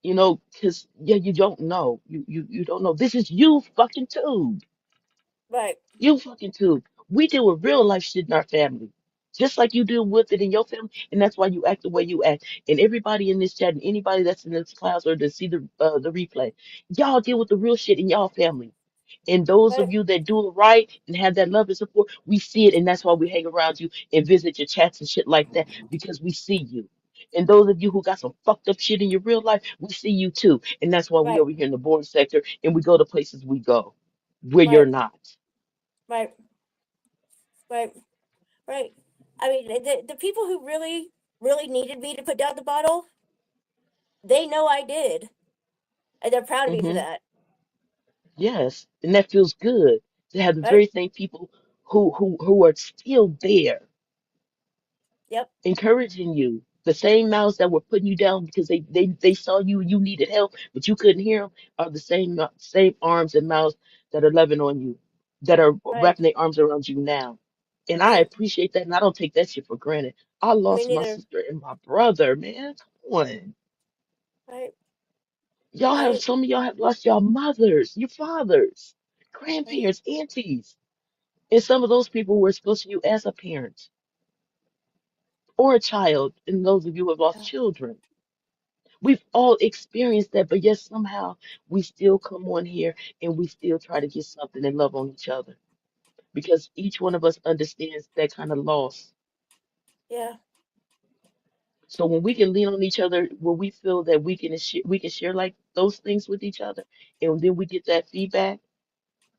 Because yeah, you don't know. You don't know. This is you fucking too. right, You fucking too. We deal with real life shit in our family. Just like you deal with it in your family, and that's why you act the way you act. And everybody in this chat, and anybody that's in this class or to see the replay, y'all deal with the real shit in y'all family. And those right, of you that do it right and have that love and support, we see it, and that's why we hang around you and visit your chats and shit like that because we see you. And those of you who got some fucked up shit in your real life, we see you too. And that's why we right, over here in the boring sector and we go to places we go where you're right, not. right. right, right. I mean, the people who really needed me to put down the bottle, they know I did, and they're proud of me for Hmm. that. Yes, and that feels good to have the Right? very same people who are still there, Yep. encouraging you. The same mouths that were putting you down because they saw you and you needed help, but you couldn't hear them, are the same arms and mouths that are loving on you, that are Right. wrapping their arms around you now. And I Right. appreciate that, and I don't take that shit for granted. I Me lost my neither. sister and my brother, man. Come on. Right. Y'all have Right. some of y'all have lost your mothers, your fathers, Right. grandparents, aunties. And some of those people were supposed to you as a parent or a child, and those of you who have lost Yeah. children. We've all experienced that, but yet somehow we still come on here and we still try to get something and love on each other because each one of us understands that kind of loss. Yeah. So when we can lean on each other, when we feel that we can share like those things with each other, and then we get that feedback,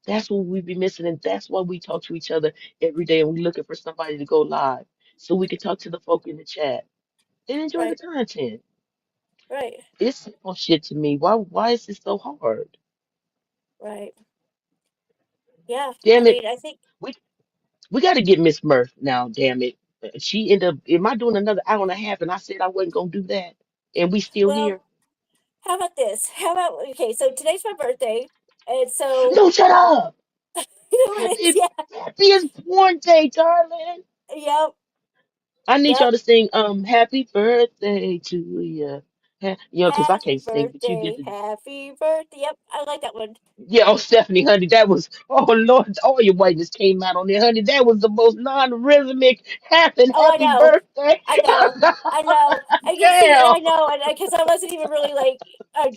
that's what we be missing, and that's why we talk to each other every day, and we're looking for somebody to go live so we can talk to the folk in the chat and enjoy the Right. content. Right. It's simple shit to me. Why is it so hard? Right. Yeah. I Damn it. mean, I think. We we got to get Miss Murph now, damn it. She ended up, am I doing another hour and a half? And I said I wasn't gonna do that. And we still here. Well, how about this? How about okay? So today's my birthday, and so No, shut up. you know what? Happy Yeah. happiest born day, darling. Yep. I need Yep. y'all to sing happy birthday to you. Because I Happy can't sing, but you get birthday. the Happy birthday. Yep. I like that one. yeah, oh Stephanie, honey, that was oh Lord, all your whiteness came out on there, honey. That was the most non-rhythmic Oh, I happy know. birthday. I know. I know. And you see, and Damn. I know, and because I wasn't even really like,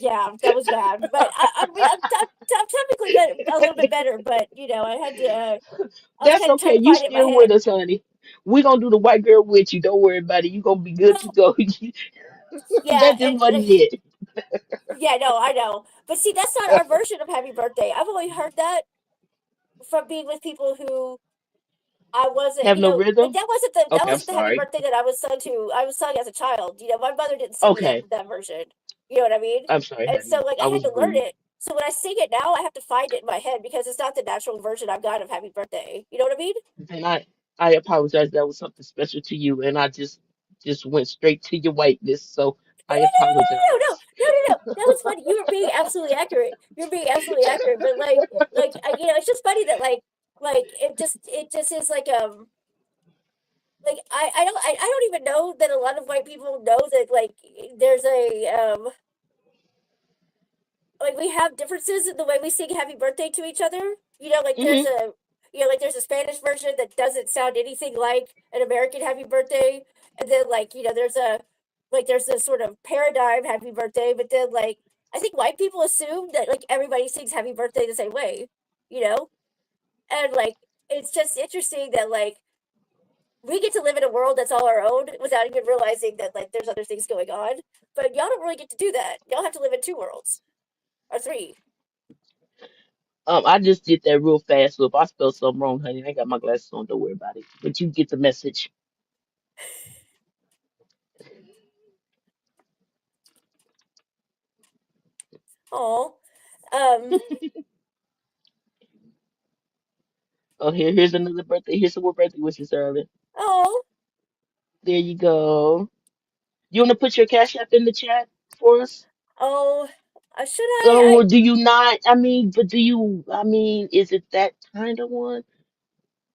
yeah, that was bad. But I mean, I'm technically a little bit better, but I had to. I was That's kind of trying okay. to You find it in my still with head. us, honey. We gonna do the white girl with you. Don't worry about it. You gonna be good to Well, go. yeah, That just and wasn't it. yeah, no, I know. But see, that's not our version of happy birthday. I've only heard that from being with people who I wasn't, Have no like rhythm? that Okay, I'm wasn't the happy sorry. birthday that I was sung to. I was sung as a child. My mother didn't sing me that Okay, that version. You know what I mean? I'm sorry, And so honey. like I I had was to learn rude. it. So when I sing it now, I have to find it in my head because it's not the natural version I've got of happy birthday. You know what I mean? And I apologize. That was something special to you, and I just went straight to your whiteness. So No, I no, no, no, no, no, apologize. no, no, no. That was funny. You were being absolutely accurate. You're being absolutely accurate. But it's just funny that it just is like I don't even know that a lot of white people know that there's a like we have differences in the way we sing happy birthday to each other. Like Hmm. there's a Spanish version that doesn't sound anything like an American happy birthday. And then there's this sort of paradigm happy birthday, but then I think white people assume that everybody sings happy birthday the same way, you know? And it's just interesting that we get to live in a world that's all our own without even realizing that there's other things going on. But y'all don't really get to do that. Y'all have to live in two worlds or three. I just did that real fast. So if I spelled something wrong, honey, I got my glasses on. Don't worry about it. But you get the message. Oh, um, Oh, here's another birthday. Here's some more birthday wishes, darling. oh, There you go. You want to put your cash app in the chat for us? oh. Should Oh, I? or do you not? I mean, but do you? I mean, is it that kind of one?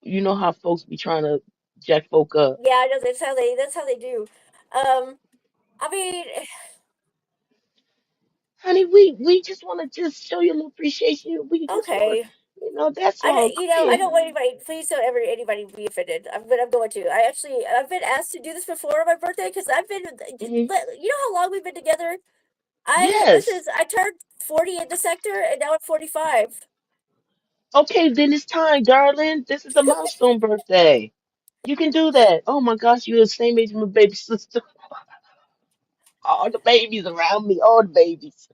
You know how folks be trying to jack folk up. Yeah, I know that's how they do. Um, I mean, Honey, we just want to just show you a little appreciation. We just want okay. to, that's all. Go I ahead. don't want anybody. Please don't ever anybody be offended. But I'm going to. I've been asked to do this before on my birthday because I've been. Hmm. How long we've been together? Yes. I turned 40 in the sector and now I'm 45. Okay, then it's time, darling. This is a milestone birthday. You can do that. Oh my gosh, you're the same age as my baby sister. All the babies around me, all the babies.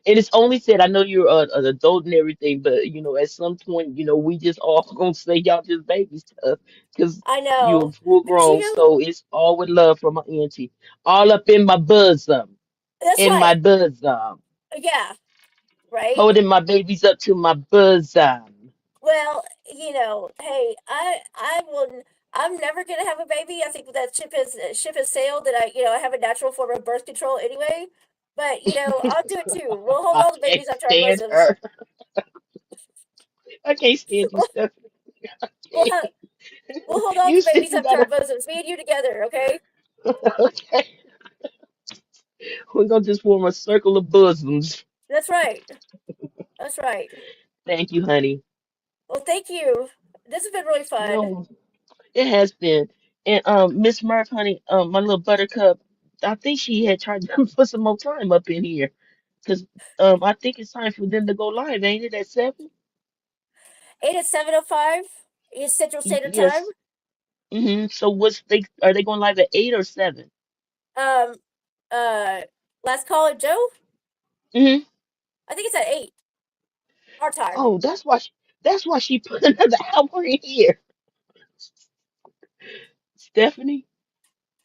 And it's only said, I know you're an adult and everything, but you know, at some point, you know, we just all gonna say y'all just baby stuff because I you're know. full But you grown. know, So it's all with love from my auntie, all up in my bosom, that's in my right. bosom, Yeah, right. holding my babies up to my bosom. Well, hey, I will. I'm never gonna have a baby. I think that ship has sailed, and I have a natural form of birth control anyway. But I'll do it too. We'll hold I all the can't babies up to our stand bosoms. her. I can't stand you, Stephanie. We'll have, we'll hold all You the said babies you up to our gotta. bosoms. Me and you together, okay? Okay, we're gonna just form a circle of bosoms. That's right. That's right. Thank you, honey. Well, thank you. This has been really fun. No. It has been. And Miss Murph, honey, my little buttercup, I think she had tried to put some more time up in here. Cause I think it's time for them to go live, ain't it, at 7? 8 at 7:05 is Central Standard Time. Yes. So what's they are they going live at 8 or 7? Um, uh, last call at Joe. Mm-hmm. I think it's at 8 our time. Oh, that's why she put another hour in here. Stephanie.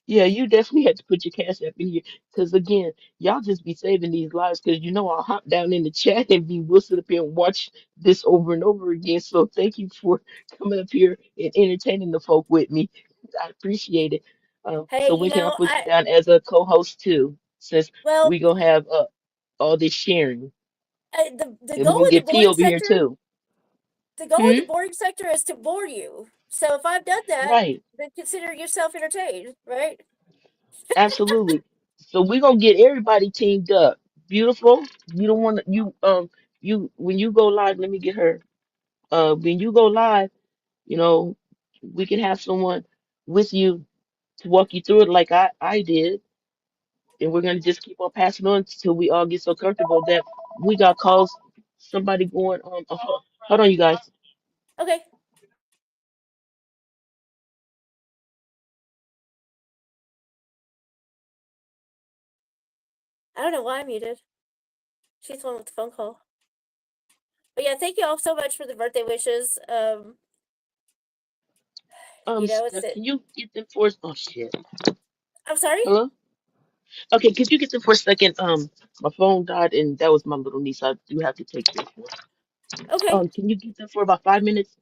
Yeah, you definitely had to put your cash app in here. Because again, y'all just be saving these lives because you know I'll hop down in the chat and be whistled up here and watch this over and over again. So thank you for coming up here and entertaining the folk with me. I appreciate it. Hey, So when can I put you I down as a co-host too? Since well, we gonna have all this sharing. the And we're goal gonna with the get P boring over here sector, too. the goal with Hmm? the boring sector is to bore you. So if I've done that, Right. then consider yourself entertained, right? Absolutely. So we're gonna get everybody teamed up. Beautiful. You don't want to you when you go live, let me get her. When you go live, you know, we can have someone with you to walk you through it like I did. And we're gonna just keep on passing on until we all get so comfortable that we got calls, somebody going hold on you guys. Okay. I don't know why I muted. She's the one with the phone call. But yeah, thank you all so much for the birthday wishes. It's Steph, it. can you get them for us? Oh shit. I'm sorry. Hello? Okay, could you get them for a second? My phone died and that was my little niece. I do have to take this one. Okay. Can you get them for about 5 minutes?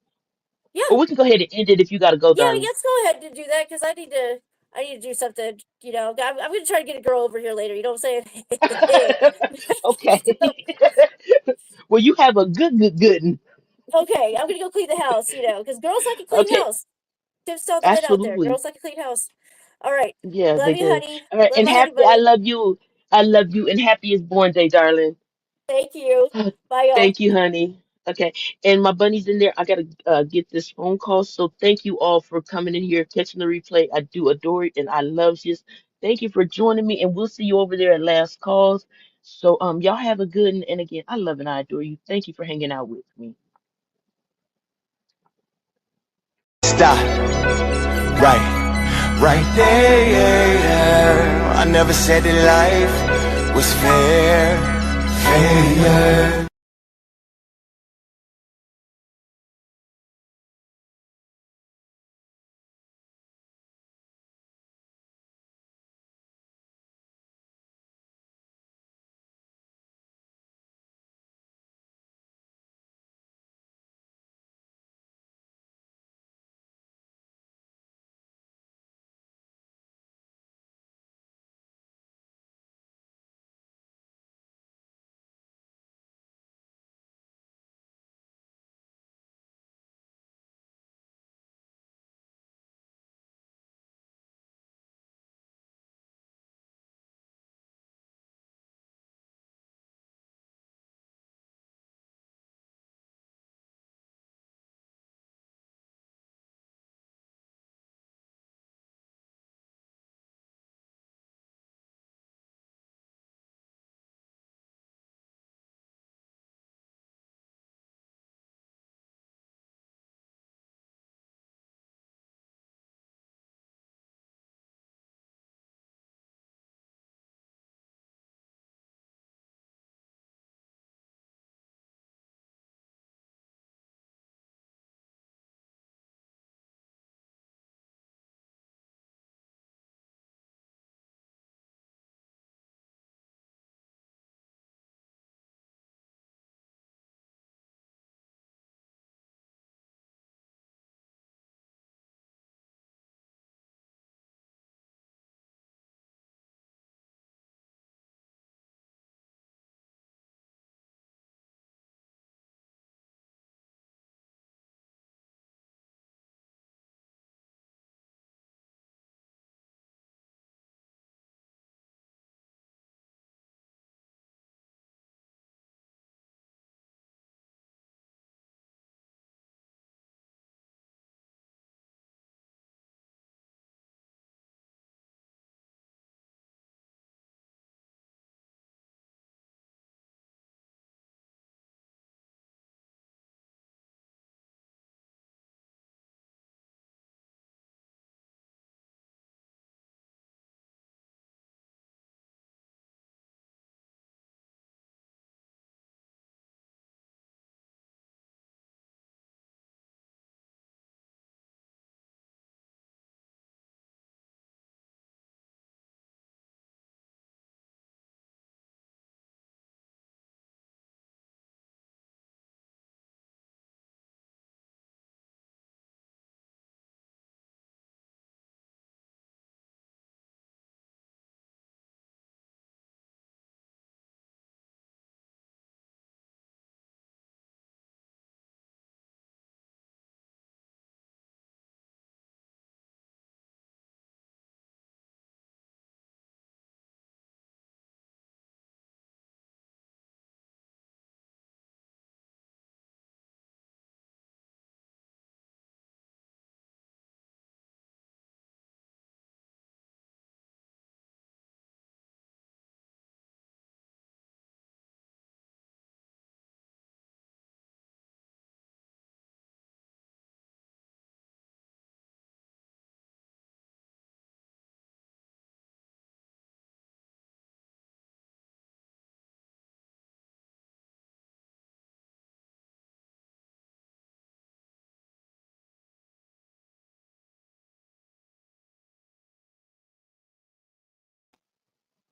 Yeah. Or we can go ahead and end it if you gotta go, Yeah. darling. Let's go ahead and do that because I need to. I need to do something. I'm gonna try to get a girl over here later. You know what I'm saying? Okay. So, Well, you have a good one. okay, I'm gonna go clean the house. Because girls like a clean Okay, house. Tips to all the men out there. absolutely. Girls like a clean house. All right. Yeah, Love they you, do. honey. All right, Love and my honey happy, I bunny. love you. I love you, and happy is born day, darling. Thank you. Bye, y'all. Thank you, honey. Okay, and my bunny's in there. I gotta get this phone call. So thank you all for coming in here, catching the replay. I do adore it, and I love you. Thank you for joining me, and we'll see you over there at last calls. So y'all have a good and again, I love and I adore you. Thank you for hanging out with me. Stop. Right. Right there, yeah, yeah. I never said that life was fair. Failure.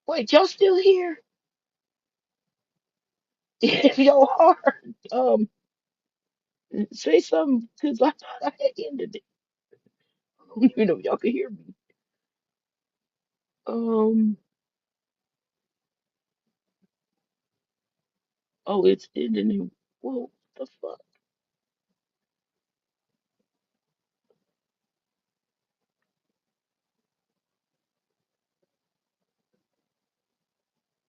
Wait, y'all still here? If y'all are, um, say something, cause I thought I had ended it. I don't even know if y'all can hear me. Um, oh, it's ending in, well, the fuck?